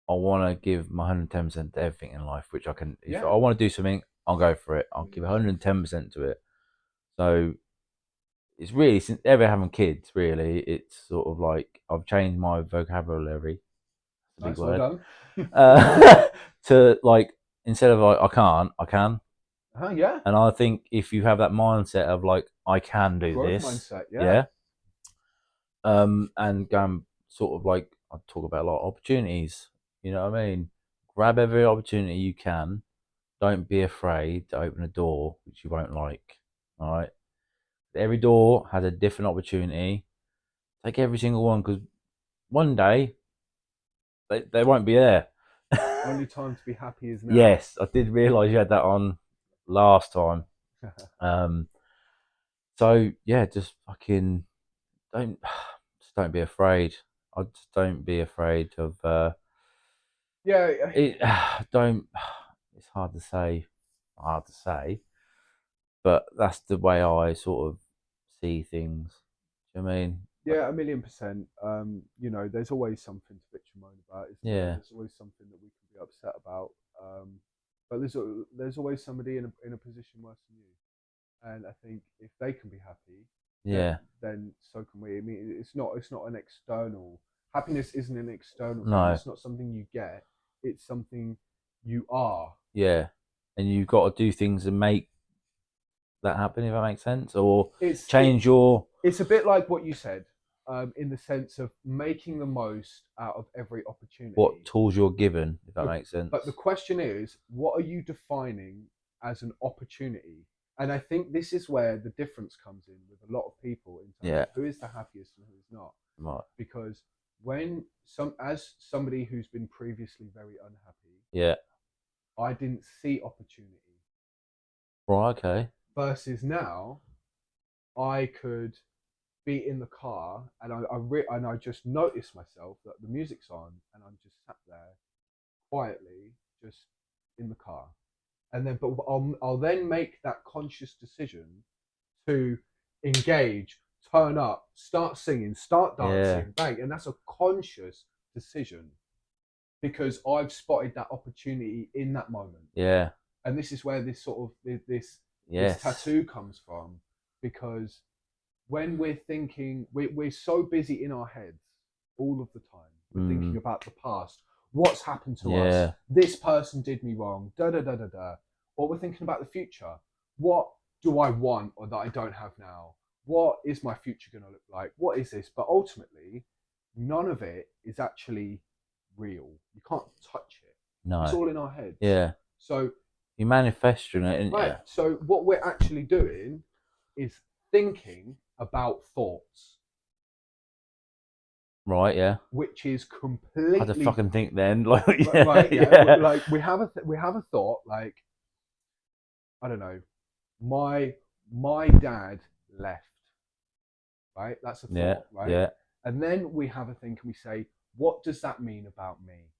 I want to give my 110% to everything in life, which I can. If Yeah, I want to do something, I'll go for it. I'll give 100%. 110% to it. So it's really, since ever having kids, really, it's sort of like I've changed my vocabulary. That's a big Nice, well word. done. To like, instead of like I can't, I can. Yeah, And I think if you have that mindset of like I can do growth this, mindset. Yeah, yeah, and going sort of like I talk about a lot of opportunities. You know what I mean? Grab every opportunity you can. Don't be afraid to open a door which you won't like. All right. Every door has a different opportunity. Take every single one because one day they won't be there. only time to be happy is now. Yes, I did realise you had that on last time. Um, so yeah, just fucking don't, just don't be afraid. I just don't be afraid of Yeah, it. Don't. It's hard to say. Hard to say, but that's the way I sort of see things. Do you know what I mean? yeah, 1,000,000%. There's always something to bitch and moan about, isn't there? Yeah, There's always something that we can be upset about. But there's always somebody in a position worse than you. And I think if they can be happy, yeah. then so can we. I mean, it's not an external happiness. Isn't an external thing. No, It's not something you get. It's something you are. yeah. And you've got to do things and make that happen, if that makes sense, or It's it. change your It's a bit like what you said, in the sense of making the most out of every what opportunity. tools you're given, if that But makes sense. but the question is, what are you defining as an opportunity? And I think this is where the difference comes in with a lot of people in terms Yeah, of who is the happiest and who is not. right. Because when as somebody who's been previously very unhappy, Yeah, I didn't see opportunity. right. Okay. Versus now, I could be in the car and and I just notice myself that the music's on and I'm just sat there quietly, just in the car, and then but I'll then make that conscious decision to engage, turn up, start singing, start Yeah, dancing, bang, and that's a conscious decision because I've spotted that opportunity in that moment. yeah, And this is where this sort of this yes, tattoo comes from, because when we're thinking, we're so busy in our heads all of the time. We're thinking mm, about the past, what's happened to us, yeah, this person did me wrong, da da da da da. Or we're thinking about the future. What do I want or that I don't have now? What is my future going to look like? What is this? But ultimately, none of it is actually real. You can't touch it. No. It's all in our heads. Yeah. So you manifesting it, isn't right. you? So what we're actually doing is thinking about thoughts. Right. Yeah. Which is completely. I had to fucking think then. Like, right. Yeah. Yeah. Like we have a thought. Like I don't know. My dad left. Right. That's a thought. Yeah. Right. Yeah. And then we have a think and we say, what does that mean about me?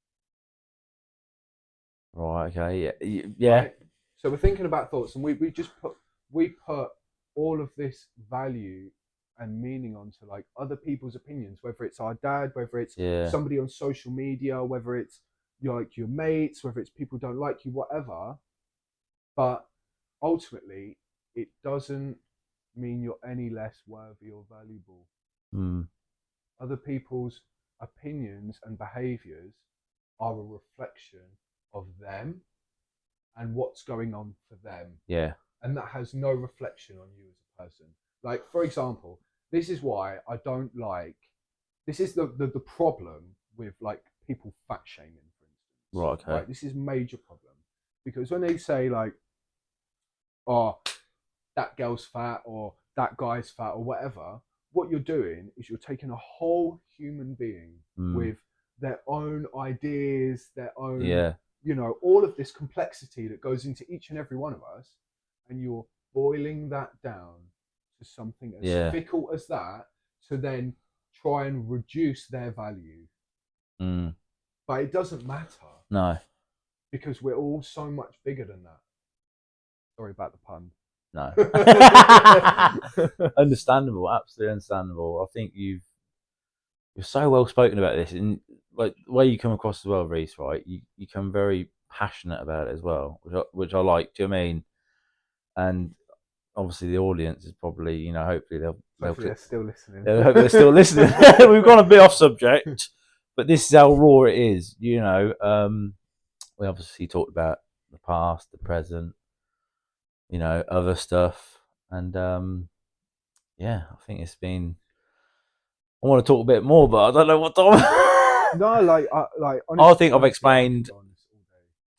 Right. Okay. Yeah. Yeah. Right? So we're thinking about thoughts, and we put all of this value and meaning onto like other people's opinions, whether it's our dad, whether it's Yeah. somebody on social media, whether it's your mates, whether it's people don't like you, whatever. But ultimately, it doesn't mean you're any less worthy or valuable. Mm. Other people's opinions and behaviors are a reflection of them and what's going on for them. Yeah. And that has no reflection on you as a person. Like, for example, this is why I don't like, this is the problem with like people fat shaming, for instance. Right. Okay. Right? This is a major problem. Because when they say like, oh, that girl's fat or that guy's fat or whatever, what you're doing is you're taking a whole human being with their own ideas, their own, all of this complexity that goes into each and every one of us, and you're boiling that down to something as fickle as that to then try and reduce their value. But it doesn't matter. No. Because we're all so much bigger than that. Sorry about the pun. No. Understandable, absolutely understandable. I think you're so well spoken about this, and like the way you come across as well, Reese. Right, you come very passionate about it as well, which I like. Do you know what I mean? And obviously, the audience is probably, hopefully they're still listening. I hope they're still listening. We've gone a bit off subject, but this is how raw it is. We obviously talked about the past, the present, other stuff, and I think it's been. I want to talk a bit more, but I don't know what time. No, honestly, I think I've explained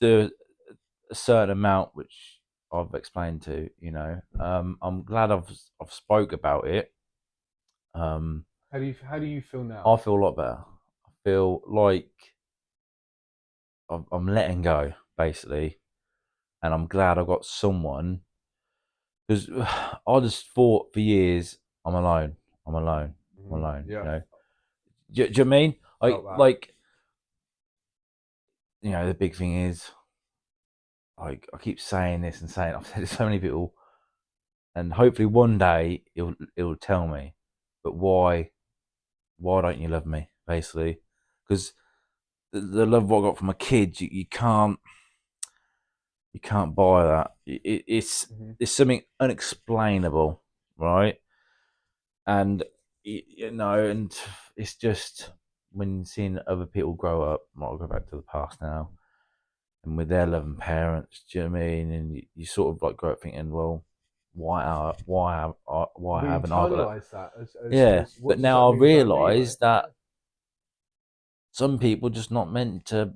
a certain amount which I've explained to. I'm glad I've spoke about it. How do you feel now? I feel a lot better. I feel like I'm letting go, basically, and I'm glad I got someone, because I just thought for years I'm alone. I'm alone. I'm alone. Yeah. Do you know what I mean? The big thing is, like, I keep saying this and saying, I've said it to so many people, and hopefully one day it'll tell me, but why don't you love me, basically? Because the love what I got from a kid, you can't buy that. It's something unexplainable, right? And and it's just when seeing other people grow up. I'll go back to the past now, and with their loving parents, do you know what I mean? And you sort of like grow up thinking, well, why haven't I got that? But now I realise that some people just not meant to.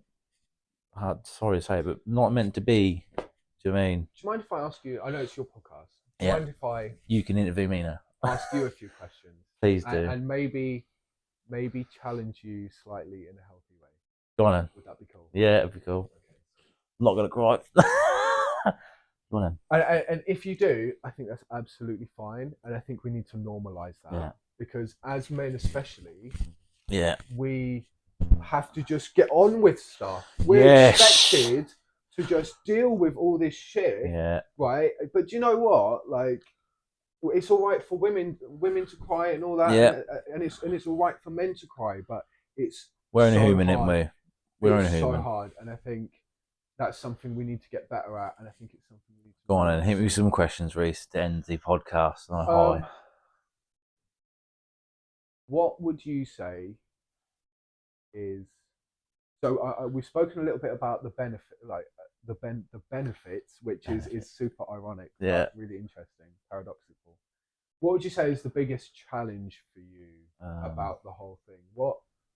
Sorry to say, but not meant to be. Do you know what I mean? Do you mind if I ask you? I know it's your podcast. Do you mind if you can interview me now? Ask you a few questions. Please do. And maybe challenge you slightly in a healthy way. Go on then. Would that be cool? Yeah, it'd be cool. Okay. I'm not gonna cry. Go on then. And if you do, I think that's absolutely fine. And I think we need to normalize that because as men, especially, we have to just get on with stuff. We're expected to just deal with all this shit, right? But do you know what? Like, it's all right for women to cry and all that, and it's all right for men to cry, but we're only human, aren't we? We're only human. So hard, and I think that's something we need to get better at, and I think it's something we need to. Go on and hit me with some questions, Reese, to end the podcast on a high. What would you say is So we've spoken a little bit about the benefit, like the benefits, which is super ironic, Yeah. but really interesting, paradoxical. What would you say is the biggest challenge for you about the whole thing?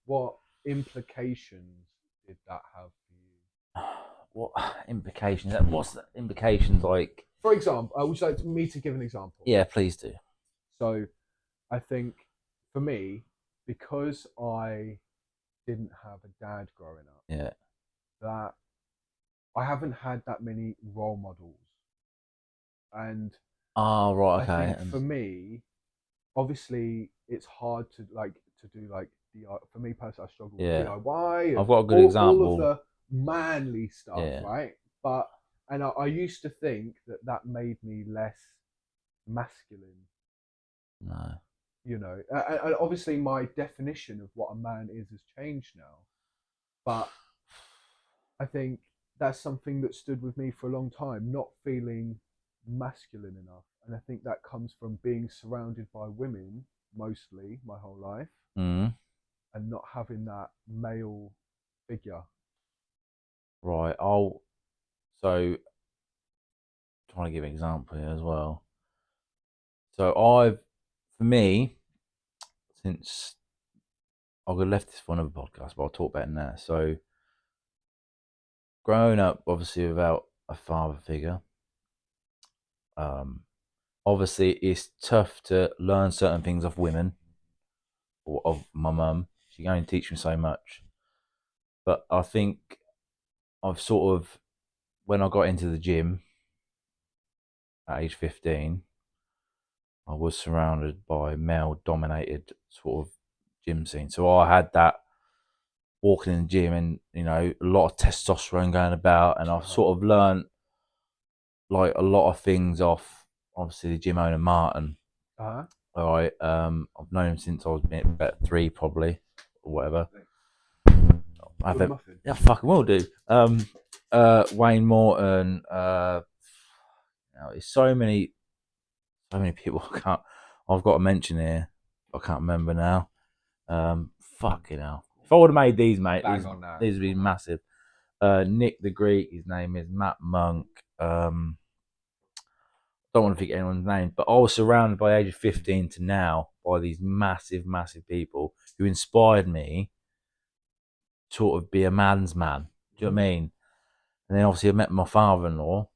What implications did that have for you? What implications? What's the implications like? For example, would you like me to give an example? Yeah, please do. So I think for me, because I didn't have a dad growing up, Yeah. that I haven't had that many role models. And Oh, right. I Okay. think for me, obviously it's hard to do like DIY. For me personally, I struggle with Yeah. DIY and I've got a good all of example. the manly stuff, Yeah. right? But and I used to think that that made me less masculine, No. you know. And obviously my definition of what a man is has changed now, but I think that's something that stood with me for a long time, not feeling masculine enough. And I think that comes from being surrounded by women mostly my whole life Mm. and not having that male figure. Right. I'll. So trying to give an example here as well. So for me, since I've left this for another podcast, but I'll talk about it now. So growing up, obviously without a father figure, um, obviously it's tough to learn certain things of women or of my mum. She can only teach me so much. But I think I've sort of, when I got into the gym at age 15, I was surrounded by male dominated sort of gym scene. So I had that walking in the gym and, a lot of testosterone going about. And I've sort of learned like a lot of things off, obviously, the gym owner, Martin. Uh-huh. All right. I've known him since I was about 3, probably, or whatever. With a muffin. Yeah, fucking will do. Wayne Morton. It's so many people. I've got to mention here. I can't remember now. Fucking hell. If I would have made these, mate, Bang on that. these would be massive. Nick the Greek, his name is Matt Monk. Don't want to forget anyone's name, but I was surrounded by age of 15 to now by these massive, massive people who inspired me to sort of be a man's man. Do you know what I mean? And then obviously I met my father-in-law,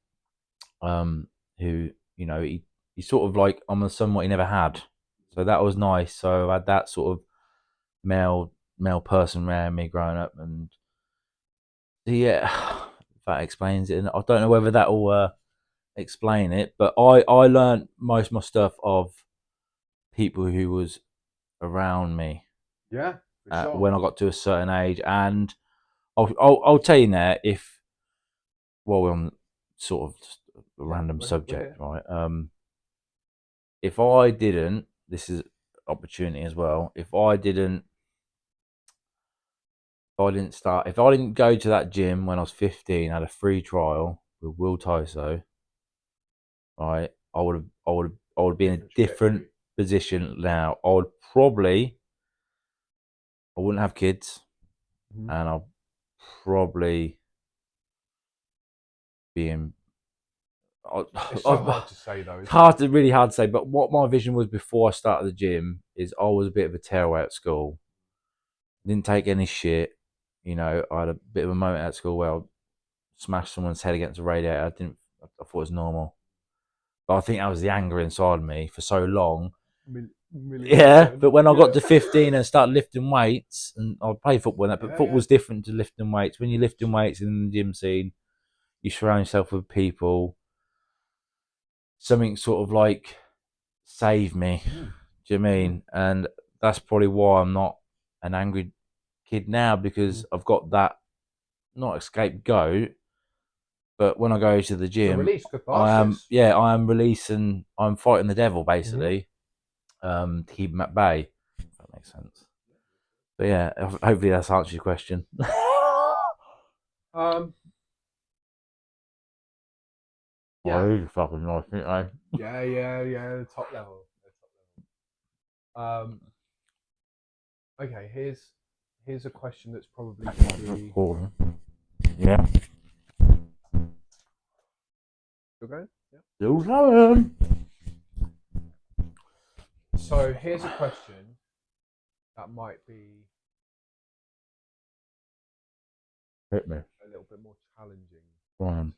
who, he sort of like, I'm a son what he never had. So that was nice. So I had that sort of male person around me growing up, and yeah, if that explains it. And I don't know whether that will explain it, but I learned most of my stuff of people who was around me Yeah, for sure. when I got to a certain age. And I'll tell you now, if while we're on sort of just a random We're subject, here. right? If I didn't, this is opportunity as well. If I didn't go to that gym when I was 15, had a free trial with Will Tyso, right? I would be in a Different different trajectory. position now. I wouldn't have kids, Mm-hmm. and I'll probably be in. It's so hard to say though, It's isn't it? really hard to say. But what my vision was before I started the gym is I was a bit of a tearaway at school. Didn't take any shit. I had a bit of a moment at school where I smashed someone's head against a radiator. I thought it was normal. But I think that was the anger inside me for so long. 1,000,000%. Yeah, but when I got Yeah. to 15 and started lifting weights, and I played football and that, but Yeah, yeah. football's different to lifting weights. When you're lifting weights in the gym scene, you surround yourself with people. Something sort of like saved me. Mm. Do you know what I Mm. mean? And that's probably why I'm not an angry kid now, because Mm. I've got that, not scapegoat, but when I go to the It's a gym, release, catharsis. I am releasing, I'm fighting the devil Mm-hmm. basically, to keep him at bay. If that makes sense. But yeah, hopefully that's answered your question. Um, Oh, yeah, you fucking nice, didn't I? yeah. The top level. The top level. Okay, here's a question that's probably going to be. Yeah. Still going? Yeah. Still going. So here's a question that might be Hit me. a little bit more challenging Go on. to answer.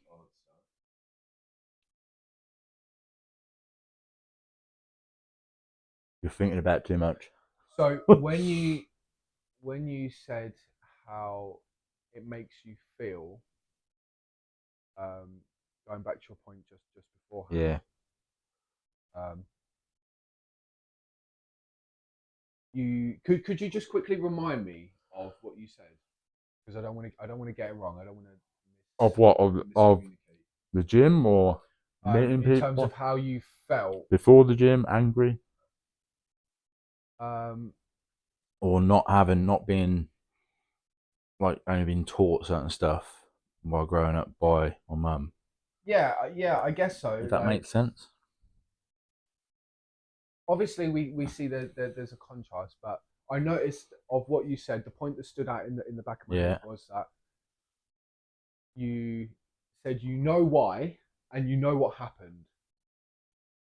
You're thinking about it too much. So when you said how it makes you feel, going back to your point just beforehand, um, you could you just quickly remind me of what you said, because I don't want to get it wrong. I don't want to Of what? Of miscommunicate. the gym or meeting In terms people? of how you felt Before the gym, angry? um, Or not being, like, only being taught certain stuff while growing up by my mum. yeah, I guess so. Does that Like, make sense? obviously we see there's a contrast, but I noticed of what you said, the point that stood out in the back of my Yeah. head was that you said you know why and you know what happened,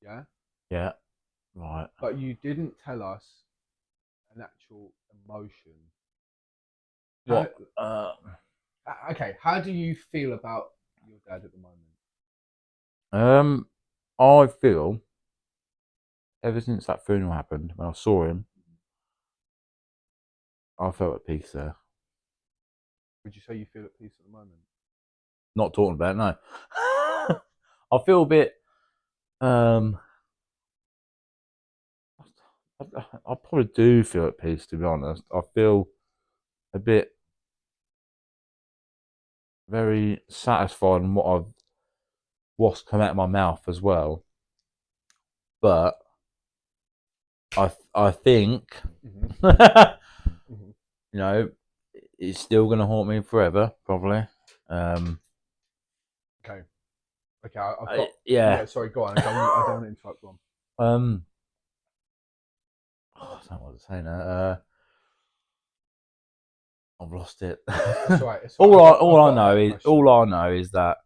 yeah, Yeah. Right. but you didn't tell us an actual emotion. What? Okay, how do you feel about your dad at the moment? I feel ever since that funeral happened, when I saw him, I felt at peace there. Would you say you feel at peace at the moment? Not talking about it, no. I feel a bit. I probably do feel at peace, to be honest. I feel a bit very satisfied in what's come out of my mouth as well. But I think Mm-hmm. you know, it's still gonna haunt me forever, probably. Okay, I've got Yeah. yeah. Sorry, go on. I don't want to interrupt. Go on. I don't know what to say now. I've lost it. It's all right. It's all right. all I've I got a know better is question. that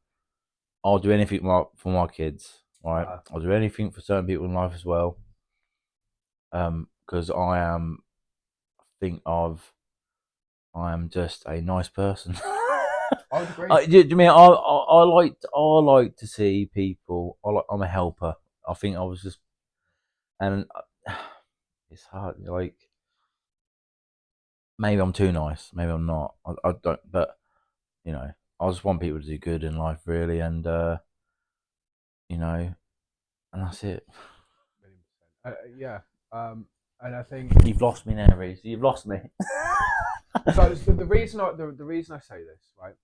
I'll do anything for my kids. Right, I'll do anything for certain people in life as well. Because I am just a nice person. I would agree. Do you mean I like to see people. I'm a helper. I think I was just, and it's hard. Like, maybe I'm too nice. Maybe I'm not. I don't. But I just want people to do good in life, really, and and that's it. Yeah. And I think You've lost me now, Reese. You've lost me. so. The reason the reason I say this, right?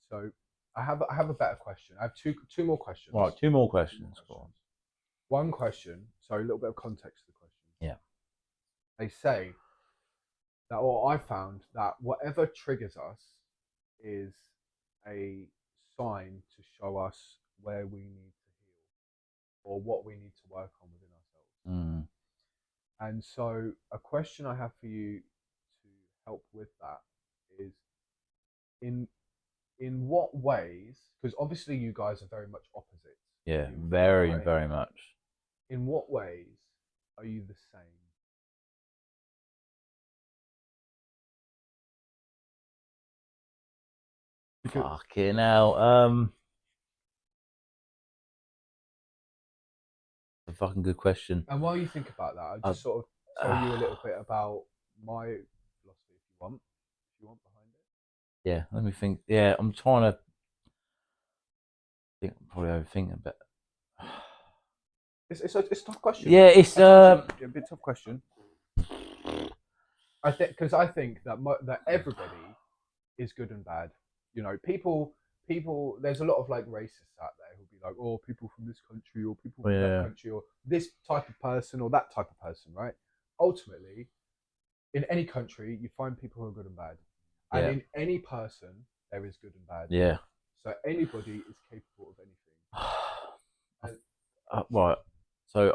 So I have a better question. I have two more questions. Right, two more questions. One question. So a little bit of context to the question. Yeah. They say that, or I found that whatever triggers us is a sign to show us where we need to heal or what we need to work on within ourselves. Mm. And so, a question I have for you to help with that is in in what ways? Because obviously, you guys are very much opposites. Yeah, You, very, right? very much. In what ways are you the same? Because, Fucking hell. A fucking good question. and while you think about that, I'll Uh, just sort of tell you a little bit about my philosophy, if you want behind it. yeah, let me think. Yeah, I'm trying to think. Probably overthinking a bit. It's a tough question. Yeah, it's A bit tough question. I think that that everybody is good and bad. You know, people. There's a lot of like racists out there who'll be like, oh, people from this country or people from that yeah, country or this type of person or that type of person, right? Ultimately, in any country, you find people who are good and bad, and yeah, in any person, there is good and bad. yeah. So anybody is capable of anything. And Right. So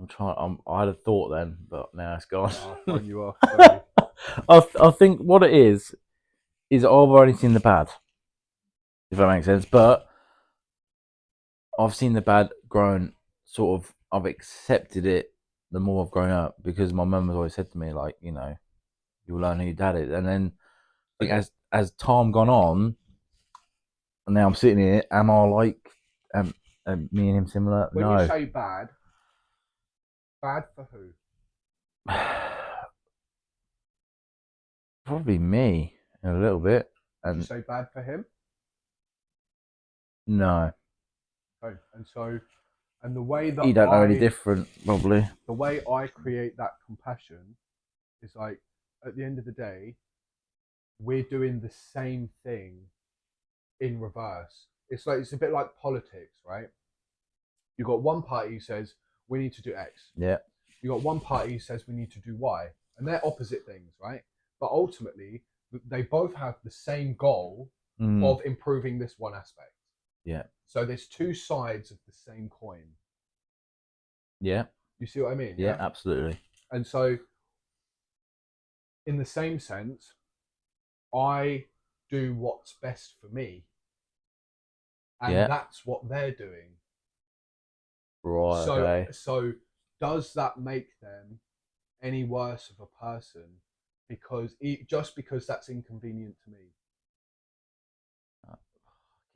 I'm trying. I had a thought then, but now it's gone. I'll phone you off. Sorry. I think what it is I've only seen the bad, if that makes sense. But I've seen the bad grown. Sort of, I've accepted it the more I've grown up because my mum has always said to me, like, you know, you'll learn who your dad is, and then I think Okay. as time gone on, and now I'm sitting here, am I like, me and him similar? When you No. say bad, bad for who? Probably me a little bit, Would you and say bad for him? no, Okay. And the way you that don't know any different, probably. the way I create that compassion is like, at the end of the day, we're doing the same thing in reverse. It's like, it's a bit like politics, right? You've got one party who says we need to do X. Yeah. You've got one party who says we need to do Y. And they're opposite things, right? But ultimately, they both have the same goal Mm, of improving this one aspect. yeah. So there's two sides of the same coin. Yeah. You see what I mean? Yeah. Absolutely. And so, in the same sense, I do what's best for me, and Yeah. that's what they're doing. Right. So, Okay. so does that make them any worse of a person because just because that's inconvenient to me?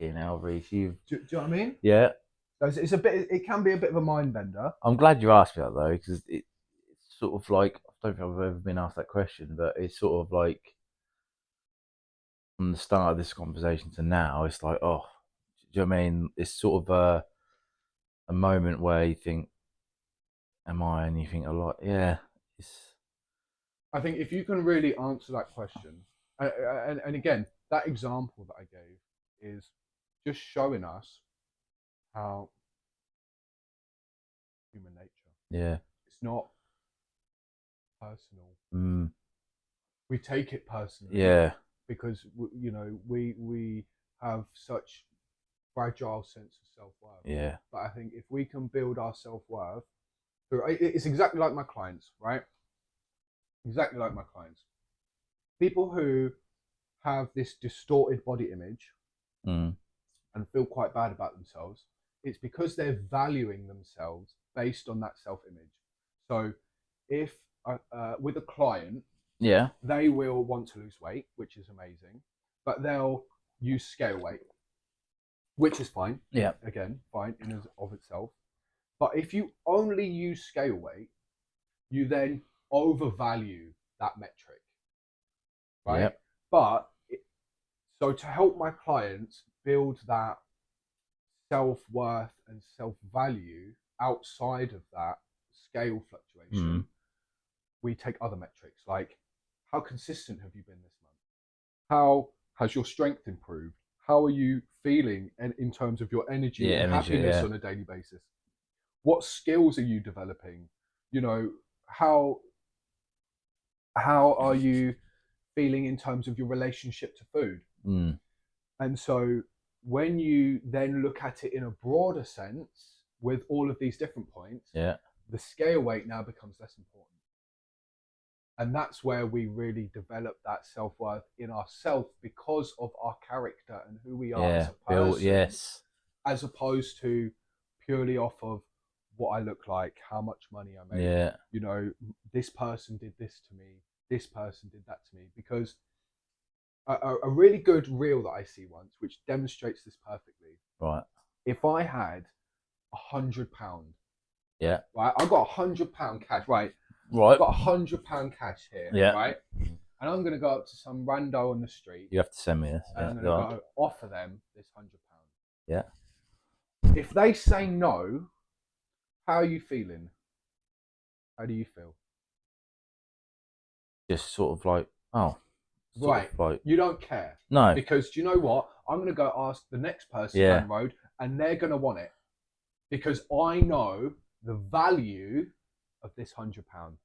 Okay, now, Reece, you've. Do you know what I mean? Yeah. So it's a bit. It can be a bit of a mind bender. I'm glad you asked me that though, because it's sort of like I don't think I've ever been asked that question, but it's sort of like from the start of this conversation to now, it's like, oh, do you know what I mean? It's sort of a moment where you think, am I? And you think a lot, yeah. It's I think if you can really answer that question, and again, that example that I gave is just showing us how human nature. yeah. It's not personal. Mm, We take it personally yeah. because we have such fragile sense of self worth. Yeah. But I think if we can build our self worth through, it's exactly like my clients, right? Exactly like my clients. People who have this distorted body image Mm, and feel quite bad about themselves, it's because they're valuing themselves based on that self image. So if with a client, yeah. they will want to lose weight, which is amazing, but they'll use scale weight, which is fine. Yeah. Again, fine in and of itself. But if you only use scale weight, you then overvalue that metric, Yeah. right? But so to help my clients build that self worth and self value outside of that scale fluctuation, Mm, we take other metrics like how consistent have you been this month? How has your strength improved? How are you feeling in terms of your energy yeah. and Energy. happiness Yeah. on a daily basis? What skills are you developing? You know, how how are you feeling in terms of your relationship to food? Mm, And so when you then look at it in a broader sense with all of these different points, yeah. the scale weight now becomes less important. And that's where we really develop that self-worth in ourselves because of our character and who we are as Yeah. a Build. person, Yes. as opposed to purely off of what I look like, how much money I make. Yeah. You know, this person did this to me, this person did that to me. Because a really good reel that I see once, which demonstrates this perfectly. Right. If I had £100, Yeah. right, I've got £100 cash, right? I've Right. got £100 cash here, Yeah. right? And I'm gonna go up to some rando on the street, You have to send me this. and Yeah. I'm gonna Go on. go offer them this £100. Yeah. If they say no, how are you feeling? How do you feel? Just sort of like, oh, sort Right, of like, you don't care no. because do you know what? I'm gonna go ask the next person Yeah. down the road, and they're gonna want it because I know the value of this £100.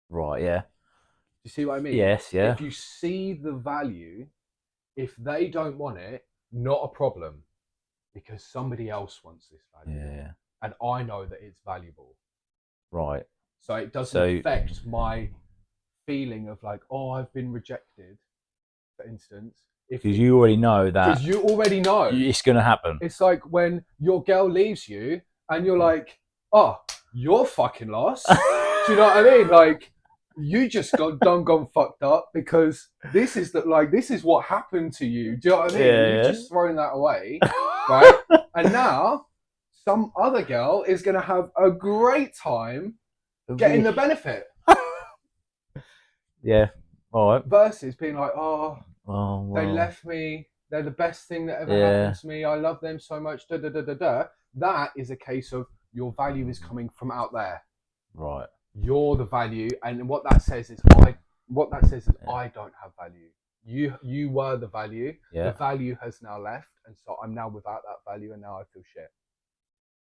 Right. Yeah. Do you see what I mean? Yes. Yeah. If you see the value, if they don't want it, not a problem because somebody else wants this value. Yeah. And I know that it's valuable. Right. So it doesn't affect my feeling of like, oh, I've been rejected, for instance. Because you already know that. Because you already know. It's going to happen. It's like when your girl leaves you and you're like, oh, you're fucking lost. Do you know what I mean? Like, you just gone fucked up because this is what happened to you. Do you know what I mean? Yeah, You've just thrown that away, right? And now some other girl is going to have a great time getting the benefit. Yeah. All right. Versus being like, oh, well, they left me. They're the best thing that ever happened to me. I love them so much. Da da da da da. That is a case of your value is coming from out there. Right. You're the value, and what that says is I don't have value. You were the value. Yeah. The value has now left, and so I'm now without that value, and now I feel shit.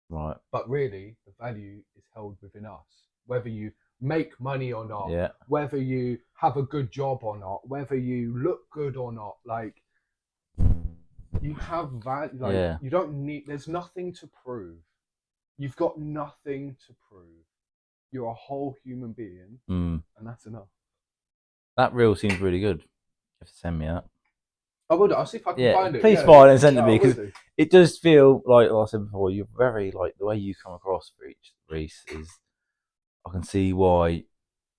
Right. But really, the value is held within us. Whether you make money or not, whether you have a good job or not, whether you look good or not, like you have value. Like you don't need. There's nothing to prove. You've got nothing to prove. You're a whole human being, and that's enough. That reel seems really good. You have to send me that. I will. I'll see if I can find it. Please find it and send it to me because it does feel like I said before. You're very like the way you come across, Reece, is I can see why,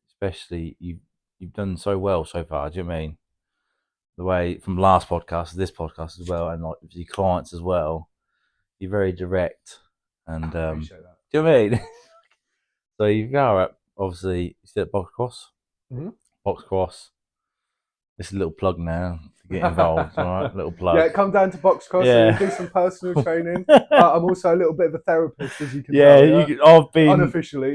especially you've done so well so far. Do you know what I mean? The way from last podcast to this podcast as well, and like with your clients as well, you're very direct and I appreciate that. Do you know what I mean? So you go up, obviously, you see at Box Cross? Mm-hmm. Box Cross. This is a little plug now to get involved, all right? Little plug. Yeah, come down to Box Cross and do some personal training. I'm also a little bit of a therapist, as you can tell. Yeah, I've been... Unofficially.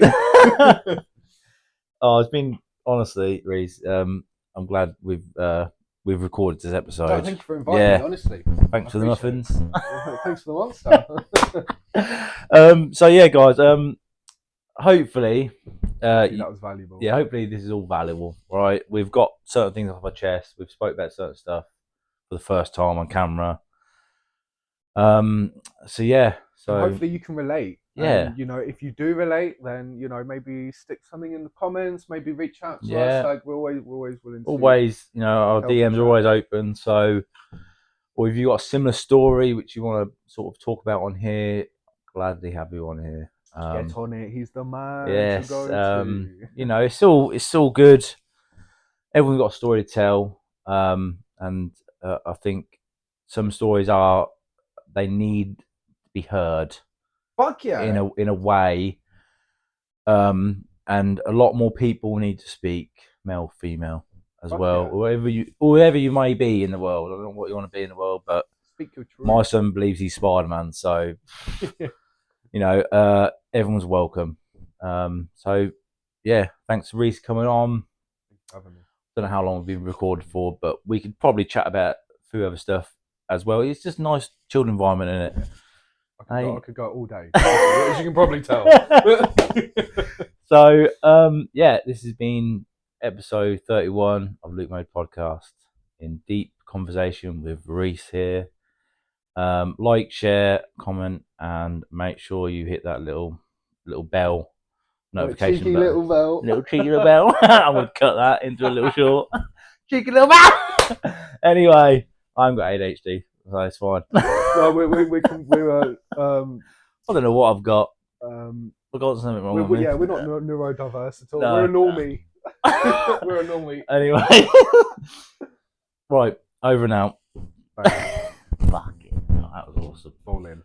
It's been, honestly, Reece, I'm glad we've recorded this episode. No, thank you for inviting me, honestly. Thanks for the muffins. Thanks for the monster. So, yeah, guys, hopefully, that was valuable. Yeah, hopefully this is all valuable, right? We've got certain things off our chest. We've spoke about certain stuff for the first time on camera. So yeah, and hopefully you can relate. Yeah, and, if you do relate, then maybe stick something in the comments. Maybe reach out to us. Like we're always willing. Always, our DMs are always open. So, or if you got a similar story which you want to sort of talk about on here, gladly have you on here. Get on it. He's the man. Yes. To go to. It's all good. Everyone's got a story to tell. And I think some stories they need to be heard. Fuck yeah. In a way. And a lot more people need to speak, male, female, as well. Yeah. Whoever you may be in the world. I don't know what you want to be in the world, but speak your truth. My son believes he's Spider-Man, so everyone's welcome. So yeah, thanks Reece coming on. Having me. Don't know how long we've been recorded for, but we could probably chat about a few other stuff as well. It's just a nice chilled environment, isn't it? I could go all day, as you can probably tell. So this has been episode 31 of Luke Mode Podcast, in deep conversation with Reece here. Like, share, comment, and make sure you hit that little bell notification cheeky button. Little cheeky little bell. I would cut that into a little short. Cheeky little bell. Anyway, I've got ADHD, so it's fine. No, we're I don't know what I've got. I've got something wrong with me. Yeah, we're not neurodiverse at all. No, we're a normie. We're a normie. Anyway. Right, over and out. Fuck it. Oh, that was awesome. Fall in.